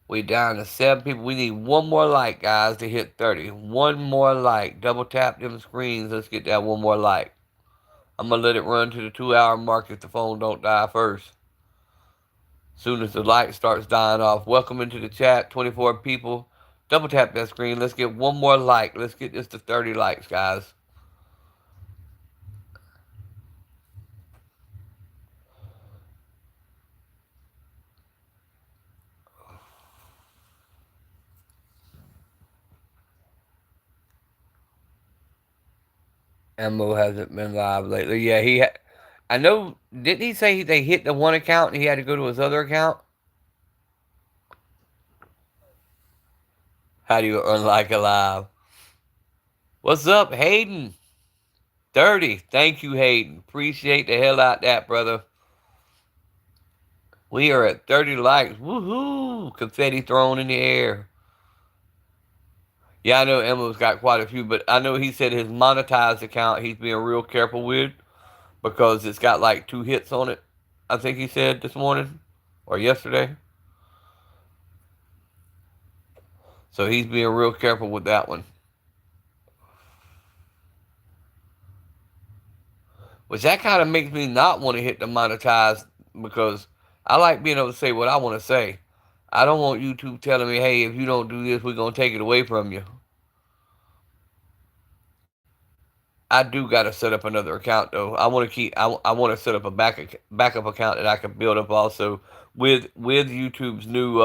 We down to 7 people. We need one more like, guys, to hit 30. One more like. Double tap them screens. Let's get that one more like. I'm going to let it run to the 2-hour mark if the phone don't die first. Soon as the light starts dying off. Welcome into the chat. 24 people. Double tap that screen. Let's get one more like. Let's get this to 30 likes, guys. Ammo hasn't been live lately. Yeah, I know. Didn't he say they hit the one account and he had to go to his other account? How do you unlike a live? What's up, Hayden? 30. Thank you, Hayden. Appreciate the hell out that, brother. We are at 30 likes. Woohoo! Confetti thrown in the air. Yeah, I know Emma's got quite a few, but I know he said his monetized account he's being real careful with because it's got like 2 hits on it. I think he said this morning or yesterday. So he's being real careful with that one. Which that kind of makes me not want to hit the monetize because I like being able to say what I want to say. I don't want YouTube telling me, hey, if you don't do this, we're going to take it away from you. I do got to set up another account, though. I want to I want to set up a backup account that I can build up also with YouTube's new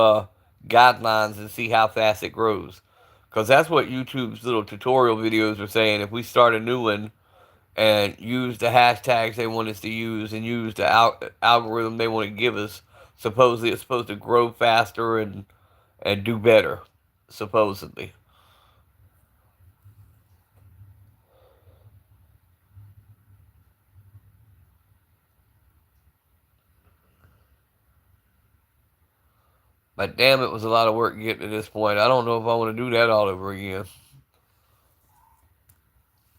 guidelines and see how fast it grows. Because that's what YouTube's little tutorial videos are saying. If we start a new one, and use the hashtags they want us to use and use the algorithm they want to give us. Supposedly, it's supposed to grow faster and do better. Supposedly. But damn, it was a lot of work getting to this point. I don't know if I want to do that all over again.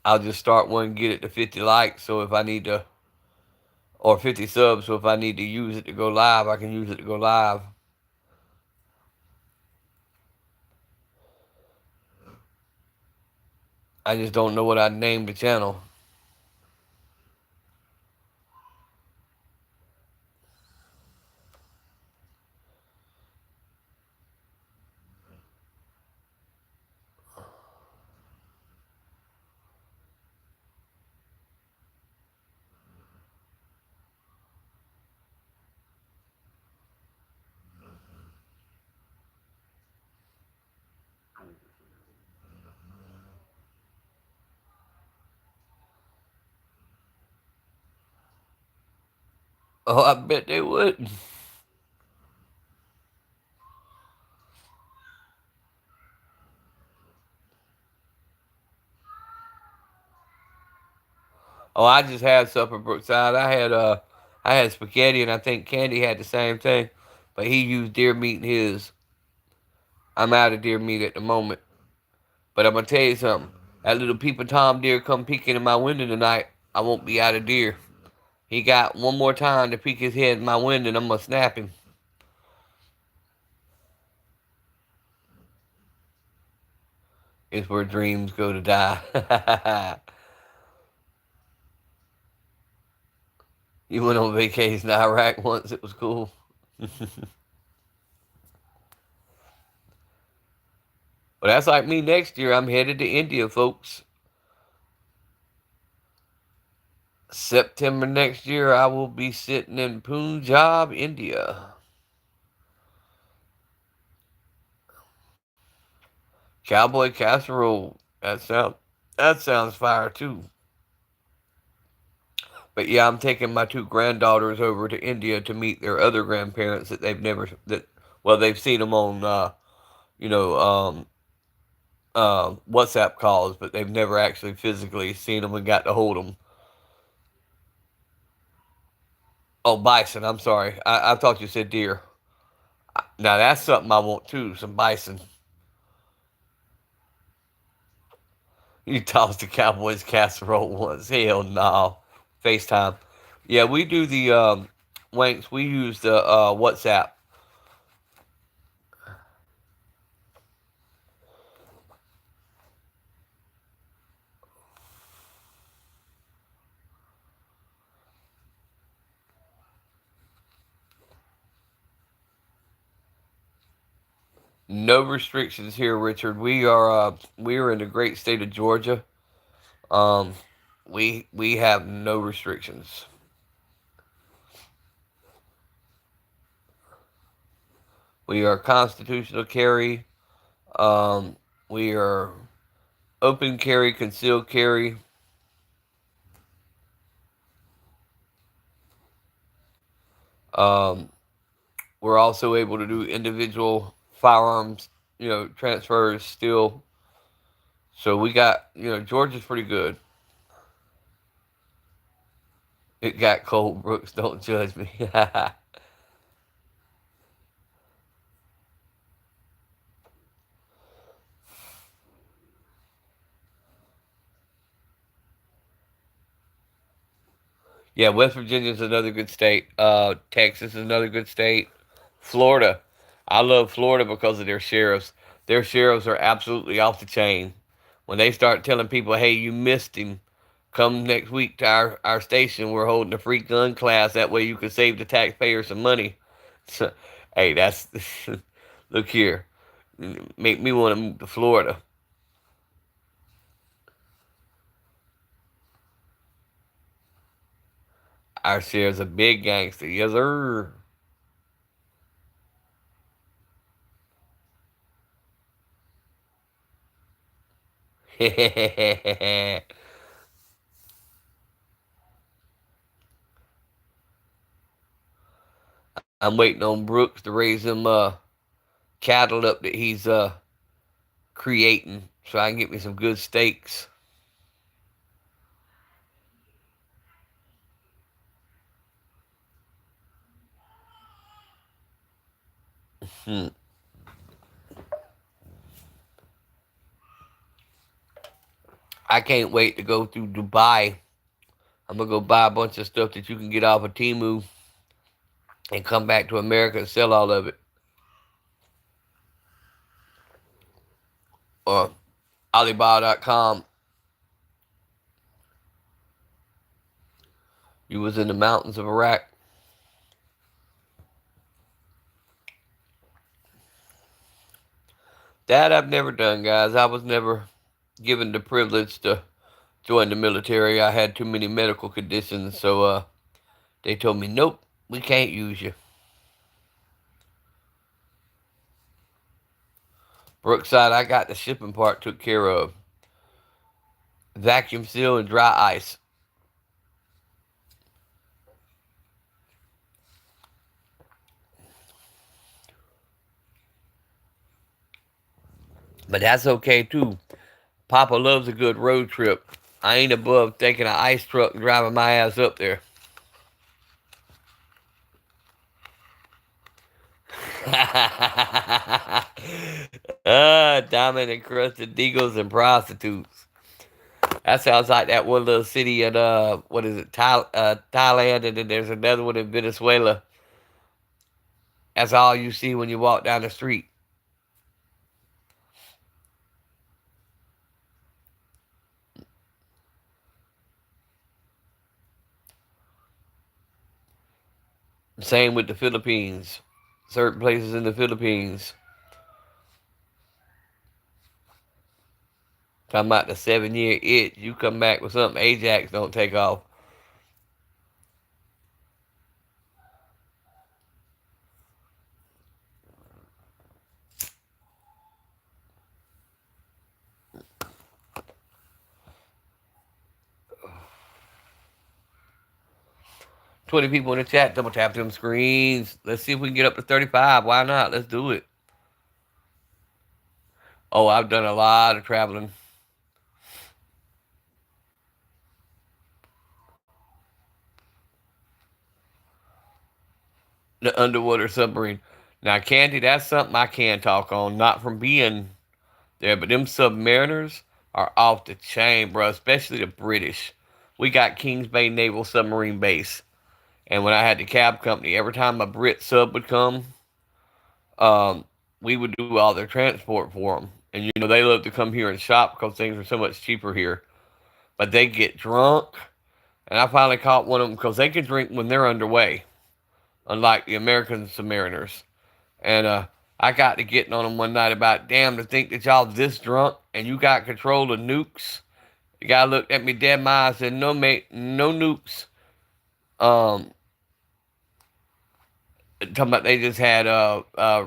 I'll just start one and get it to 50 likes. So if I need to, or 50 subs. So if I need to use it to go live, I can use it to go live. I just don't know what I'd name the channel. Oh, I bet they would. Oh, I just had supper, Brookside. I had spaghetti, and I think Candy had the same thing, but he used deer meat in his. I'm out of deer meat at the moment, but I'm gonna tell you something. That little peeping tom deer come peeking in my window tonight. I won't be out of deer. He got one more time to peek his head in my window, and I'm gonna snap him. It's where dreams go to die. You went on vacation to Iraq once. It was cool. But that's like me next year. I'm headed to India, folks. September next year, I will be sitting in Punjab, India. Cowboy casserole. That sounds fire too. But yeah, I'm taking my 2 granddaughters over to India to meet their other grandparents that they've seen them on you know WhatsApp calls, but they've never actually physically seen them and got to hold them. Oh, bison. I'm sorry. I thought you said deer. Now that's something I want too. Some bison. You tossed the Cowboys casserole once. Hell no. FaceTime. Yeah, we do the Wanks. We use the WhatsApp. No restrictions here, Richard. We are in the great state of Georgia. Um, we have no restrictions. We are constitutional carry. Um, we are open carry, concealed carry. Um, we're also able to do individual firearms, transfers still. So we got, Georgia's pretty good. It got cold, Brooks. Don't judge me. Yeah, West Virginia is another good state. Texas is another good state. Florida. I love Florida because of their sheriffs. Their sheriffs are absolutely off the chain. When they start telling people, hey, you missed him, come next week to our station. We're holding a free gun class. That way you can save the taxpayers some money. So, hey, that's. Look here. Make me want to move to Florida. Our sheriff's a big gangster. Yes, sir. I'm waiting on Brooks to raise them cattle up that he's creating so I can get me some good steaks. Hmm. I can't wait to go through Dubai. I'm gonna go buy a bunch of stuff that you can get off of Temu and come back to America and sell all of it. Or Alibaba.com. You was in the mountains of Iraq. That I've never done, guys. I was never given the privilege to join the military. I had too many medical conditions, so they told me, nope, we can't use you. Brookside, I got the shipping part took care of. Vacuum seal and dry ice. But that's okay too. Papa loves a good road trip. I ain't above taking an ice truck and driving my ass up there. Diamond encrusted deagles and prostitutes. That sounds like that one little city in what is it, Thailand, and then there's another one in Venezuela. That's all you see when you walk down the street. Same with the Philippines. Certain places in the Philippines. Talking about the 7-year itch. You come back with something Ajax don't take off. $20 people in the chat. Double tap them screens. Let's see if we can get up to 35. Why not? Let's do it. Oh, I've done a lot of traveling. The underwater submarine. Now, Candy, that's something I can talk on. Not from being there, but them submariners are off the chain, bro. Especially the British. We got Kings Bay Naval Submarine Base. And when I had the cab company, every time a Brit sub would come, um, we would do all their transport for them. And they love to come here and shop because things are so much cheaper here. But they get drunk, and I finally caught one of them because they can drink when they're underway, unlike the American submariners. And I got to getting on him one night about, damn, to think that y'all this drunk and you got control of nukes. The guy looked at me dead in my eyes and said, no, mate, no nukes. Talking about they just had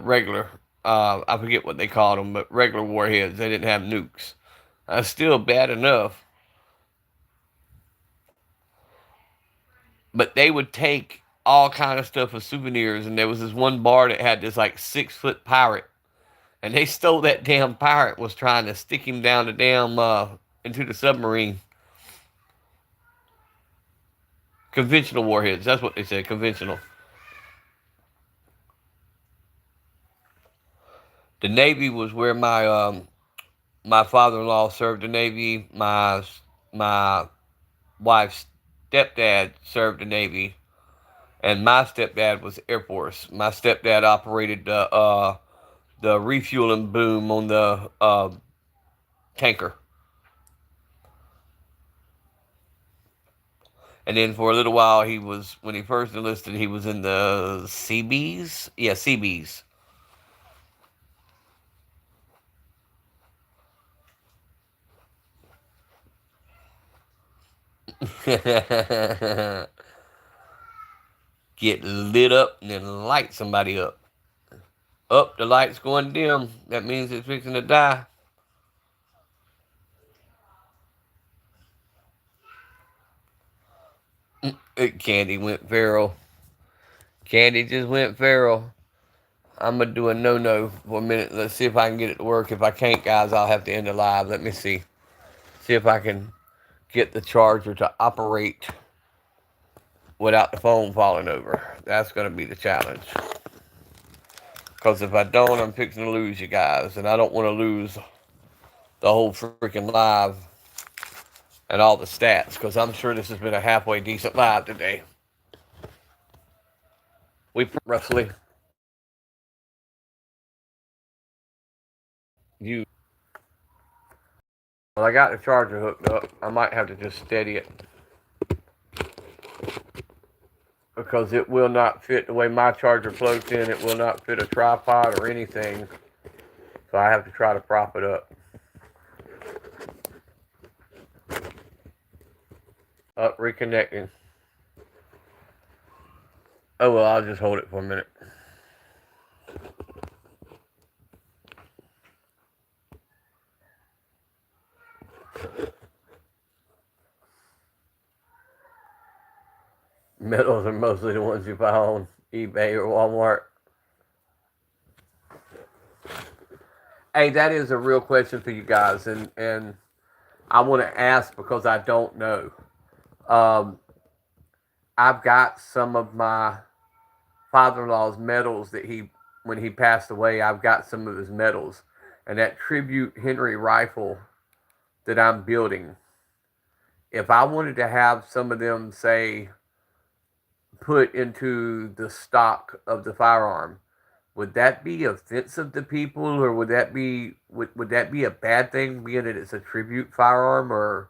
regular, I forget what they called them, but regular warheads. They didn't have nukes. That's still bad enough. But they would take all kind of stuff as souvenirs, and there was this one bar that had this like 6-foot pirate, and they stole that damn pirate. Was trying to stick him down the damn into the submarine. Conventional warheads. That's what they said. Conventional. The Navy was where my father-in-law served the Navy. My wife's stepdad served the Navy, and my stepdad was Air Force. My stepdad operated the refueling boom on the tanker. And then for a little while, when he first enlisted, he was in the Seabees. Yeah, Seabees. Get lit up and then light somebody up. Up, the light's going dim. That means it's fixing to die. Candy went feral. Candy just went feral. I'm going to do a no-no for a minute. Let's see if I can get it to work. If I can't, guys, I'll have to end the live. Let me see. See if I can get the charger to operate without the phone falling over. That's going to be the challenge. Because if I don't, I'm fixing to lose you guys. And I don't want to lose the whole freaking live and all the stats. Because I'm sure this has been a halfway decent live today. We roughly... Well, I got the charger hooked up. I might have to just steady it. Because it will not fit the way my charger plugs in. It will not fit a tripod or anything. So I have to try to prop it up. Up, reconnecting. Oh, well, I'll just hold it for a minute. Metals are mostly the ones you buy on eBay or Walmart. Hey, that is a real question for you guys, and I want to ask because I don't know. I've got some of my father-in-law's medals that when he passed away, I've got some of his medals. And that tribute Henry rifle that I'm building, if I wanted to have some of them, say, put into the stock of the firearm, would that be offensive to people, or would that be a bad thing, being that it's a tribute firearm, or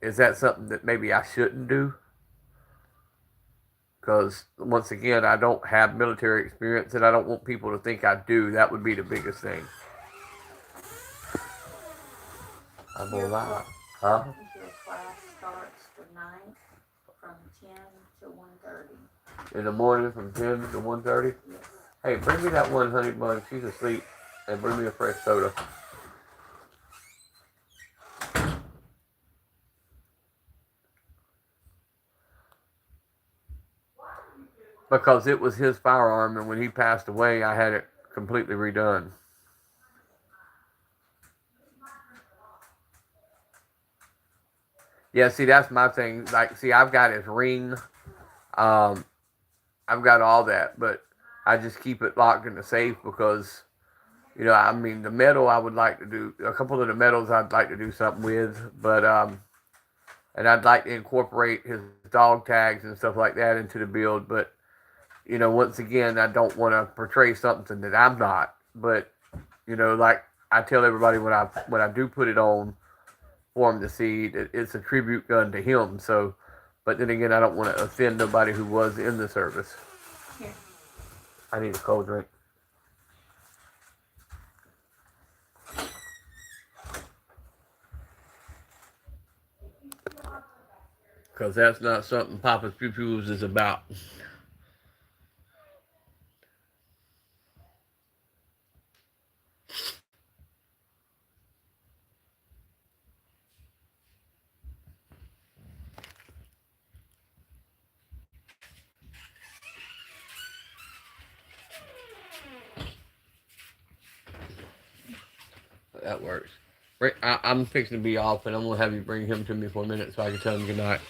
is that something that maybe I shouldn't do? Because once again, I don't have military experience, and I don't want people to think I do. That would be the biggest thing. I'm all right. Huh? Your class starts tonight from 10 to 1:30. In the morning from 10 to 1:30? Yes. Hey, bring me that one honey bun. She's asleep. And bring me a fresh soda. Because it was his firearm, and when he passed away, I had it completely redone. Yeah, see, that's my thing. Like, see, I've got his ring. I've got all that, but I just keep it locked in the safe because, you know, I mean, the metal I would like to do, a couple of the metals I'd like to do something with, but, and I'd like to incorporate his dog tags and stuff like that into the build, but, you know, once again, I don't want to portray something that I'm not, but, you know, like I tell everybody when I do put it on for him to see, it's a tribute gun to him, so, but then again, I don't want to offend nobody who was in the service. Here. I need a cold drink. Because that's not something Papa's Pew Pews is about. That works. I'm fixing to be off, and I'm going to have you bring him to me for a minute so I can tell him goodnight.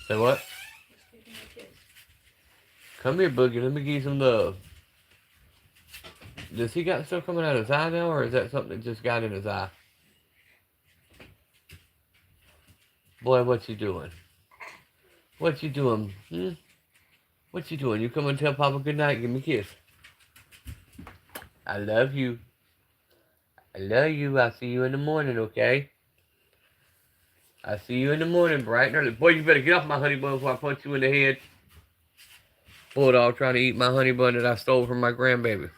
Say what? Come here, Boogie. Let me give you some love. Does he got stuff coming out of his eye now, or is that something that just got in his eye? Boy, what you doing? What you doing? What you doing? You come and tell Papa goodnight. Give me a kiss. I love you. I love you. I'll see you in the morning, okay? I'll see you in the morning, bright and early. Boy, you better get off my honey bun before I punch you in the head. Bulldog trying to eat my honey bun that I stole from my grandbaby.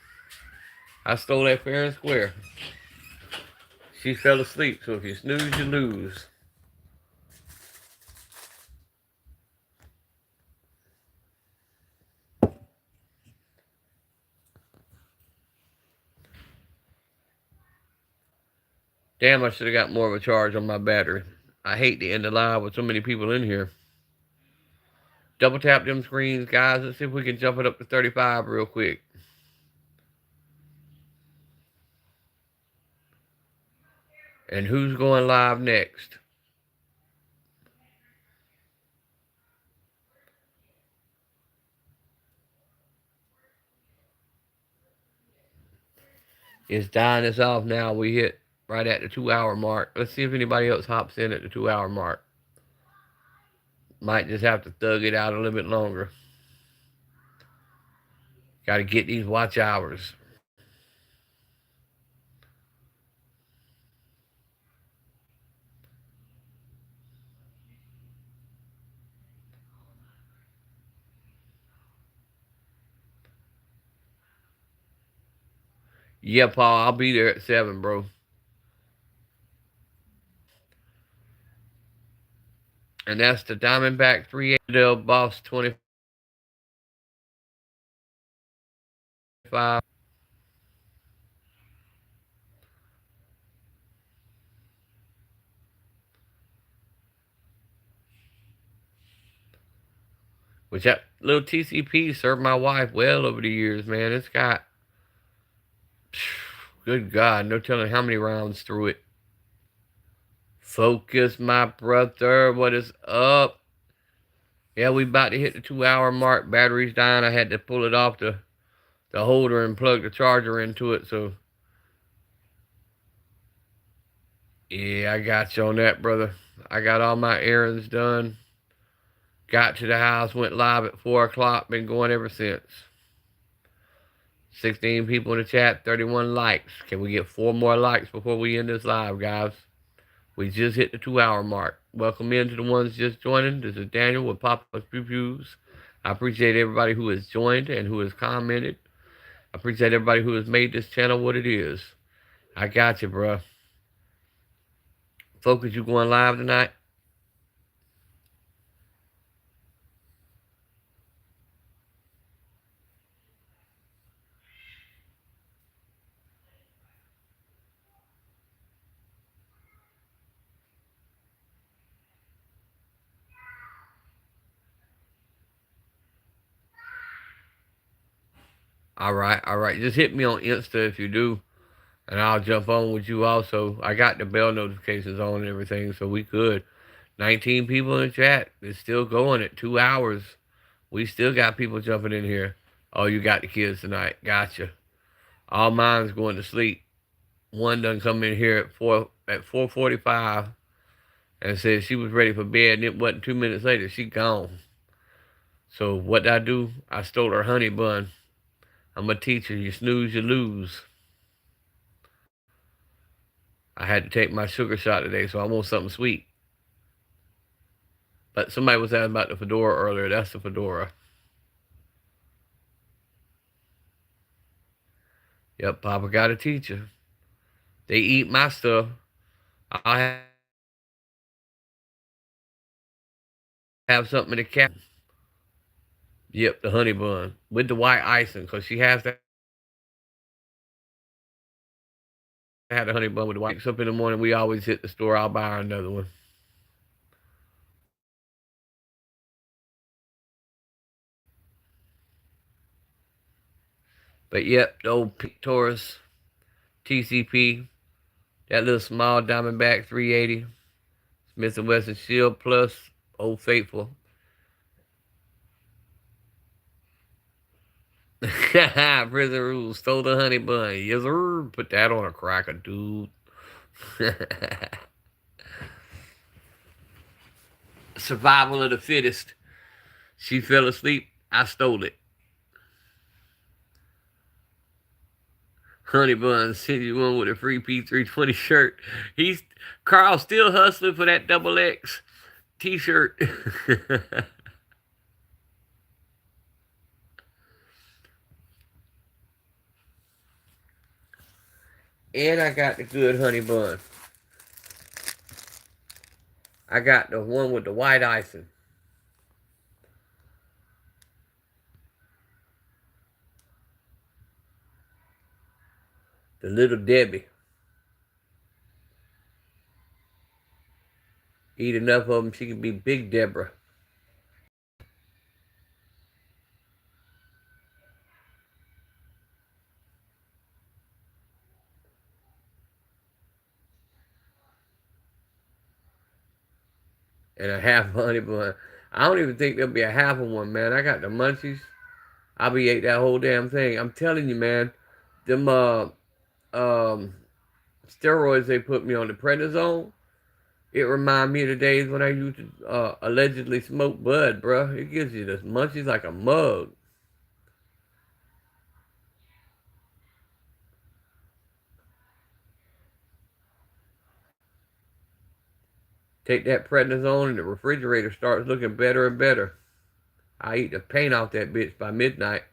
I stole that fair and square. She fell asleep, so if you snooze, you lose. Damn, I should have got more of a charge on my battery. I hate to end the live with so many people in here. Double tap them screens, guys. Let's see if we can jump it up to 35 real quick. And who's going live next? It's dying us off now. We hit right at the 2-hour mark. Let's see if anybody else hops in at the 2-hour mark. Might just have to thug it out a little bit longer. Got to get these watch hours. Yeah, Paul, I'll be there at 7, bro. And that's the Diamondback 3 Del Boss 25. Which that little TCP served my wife well over the years, man. It's got, good God, no telling how many rounds through it. Focus, my brother. What is up? Yeah, we about to hit the 2-hour mark. Battery's dying. I had to pull it off the holder and plug the charger into it. So, yeah, I got you on that, brother. I got all my errands done. Got to the house, went live at 4 o'clock. Been going ever since. 16 people in the chat, 31 likes. Can we get 4 more likes before we end this live, guys? We just hit the 2-hour mark. Welcome in to the ones just joining. This is Daniel with Papa's Reviews. I appreciate everybody who has joined and who has commented. I appreciate everybody who has made this channel what it is. I got you, bro. Focus, you going live tonight? All right. Just hit me on Insta if you do, and I'll jump on with you also. I got the bell notifications on and everything, so we could. 19 people in the chat. It's still going at 2 hours. We still got people jumping in here. Oh, you got the kids tonight. Gotcha. All mine's going to sleep. One done come in here at 4:45 and said she was ready for bed, and it wasn't 2 minutes later. She gone. So what did I do? I stole her honey bun. I'm a teacher. You snooze, you lose. I had to take my sugar shot today, so I want something sweet. But somebody was asking about the fedora earlier. That's the fedora. Yep, Papa got a teacher. They eat my stuff. I'll have something in the cap. Yep, the honey bun with the white icing because she has to have the honey bun with the white. Wakes up in the morning, we always hit the store. I'll buy her another one. But yep, the old Taurus TCP, that little small Diamondback 380, Smith& Wesson Shield Plus, Old Faithful. Prison Rules stole the honey bun. Yes, sir. Put that on a cracker, dude. Survival of the fittest. She fell asleep. I stole it. Honey bun, send you one with a free P320 shirt. He's Carl still hustling for that double X t-shirt. And I got the good honey bun. I got the one with the white icing. The Little Debbie. Eat enough of them, she can be Big Deborah. And a half honey bun. I don't even think there'll be a half of one, man. I got the munchies. I'll be ate that whole damn thing. I'm telling you, man. Them steroids they put me on, the prednisone, it remind me of the days when I used to allegedly smoke bud, bruh. It gives you the munchies like a mug. Take that prednisone and the refrigerator starts looking better and better. I eat the paint off that bitch by midnight.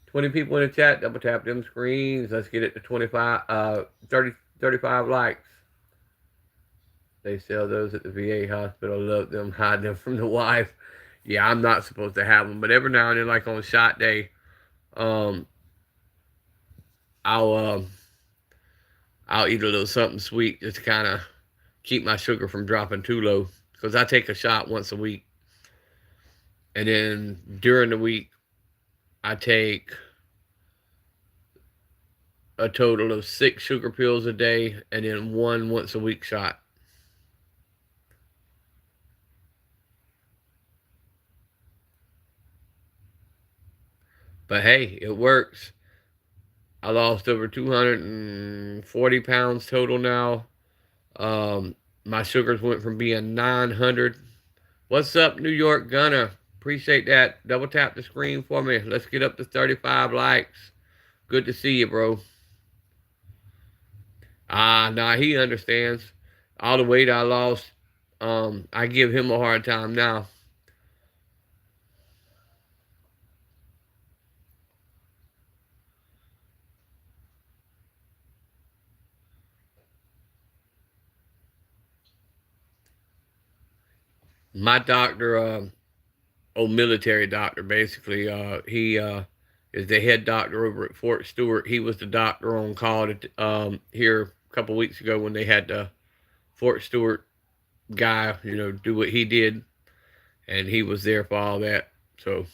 20 people in the chat, double tap them screens. Let's get it to 35 likes. They sell those at the VA hospital. Love them, hide them from the wife. Yeah, I'm not supposed to have them, but every now and then, like on shot day, um, I'll I'll eat a little something sweet just to kind of keep my sugar from dropping too low. Because I take a shot once a week, and then during the week, I take a total of 6 sugar pills a day, and then one once a week shot. But hey, it works. I lost over 240 pounds total now. My sugars went from being 900. What's up, New York Gunner? Appreciate that. Double tap the screen for me. Let's get up to 35 likes. Good to see you, bro. Nah, he understands. All the weight I lost, I give him a hard time now. My doctor, old military doctor, basically, he is the head doctor over at Fort Stewart. He was the doctor on call here a couple weeks ago when they had the Fort Stewart guy, do what he did, and he was there for all that. So,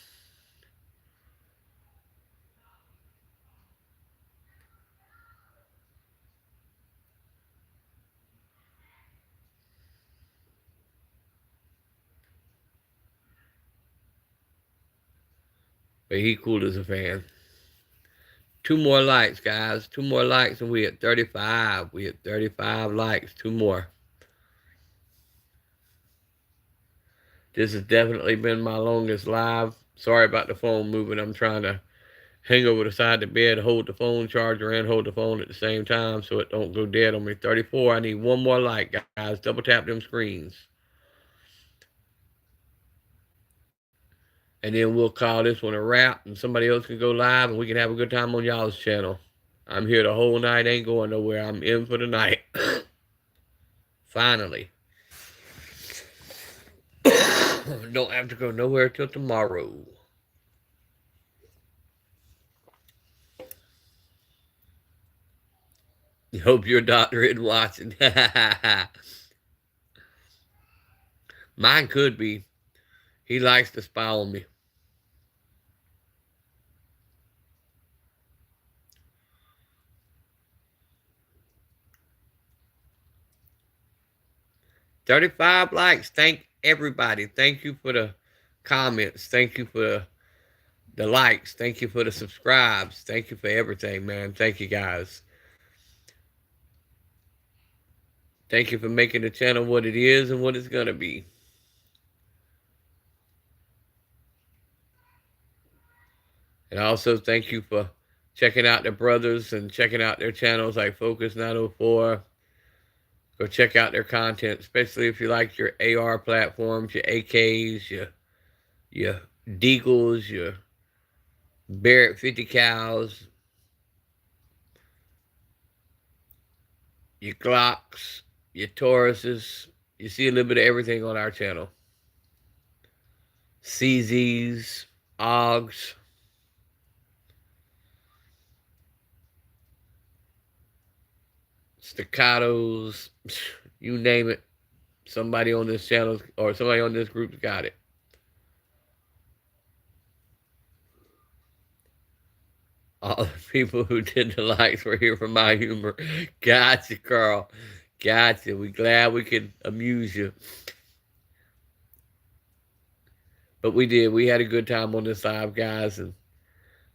but he cool as a fan. 2 more likes, guys. 2 more likes, and we at 35. We at 35 likes. 2 more. This has definitely been my longest live. Sorry about the phone moving. I'm trying to hang over the side of the bed, hold the phone charger and hold the phone at the same time so it don't go dead on me. 34. I need one more like, guys. Double tap them screens. And then we'll call this one a wrap, and somebody else can go live, and we can have a good time on y'all's channel. I'm here the whole night, ain't going nowhere. I'm in for the night. Finally. Don't have to go nowhere till tomorrow. Hope your doctor isn't watching. Mine could be. He likes to spy on me. $35 likes. Thank everybody. Thank you for the comments. Thank you for the likes. Thank you for the subscribes. Thank you for everything, man. Thank you, guys. Thank you for making the channel what it is and what it's going to be. And also thank you for checking out the brothers and checking out their channels like Focus 904. Go check out their content, especially if you like your AR platforms, your AKs, your Deagles, your Barrett 50 cals, your Glocks, your Tauruses. You see a little bit of everything on our channel. CZs, AUGs. Staccatos, you name it. Somebody on this channel or somebody on this group's got it. All the people who did the likes were here for my humor. Gotcha, Carl. Gotcha. We glad we could amuse you. But we did. We had a good time on this live, guys. And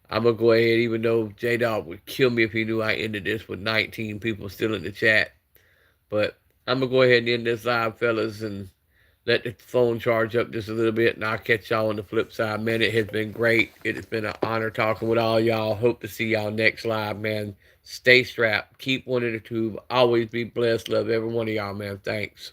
I'm going to go ahead, even though J-Dog would kill me if he knew I ended this with 19 people still in the chat. But I'm going to go ahead and end this live, fellas, and let the phone charge up just a little bit, and I'll catch y'all on the flip side. Man, it has been great. It has been an honor talking with all y'all. Hope to see y'all next live, man. Stay strapped. Keep one in the tube. Always be blessed. Love every one of y'all, man. Thanks.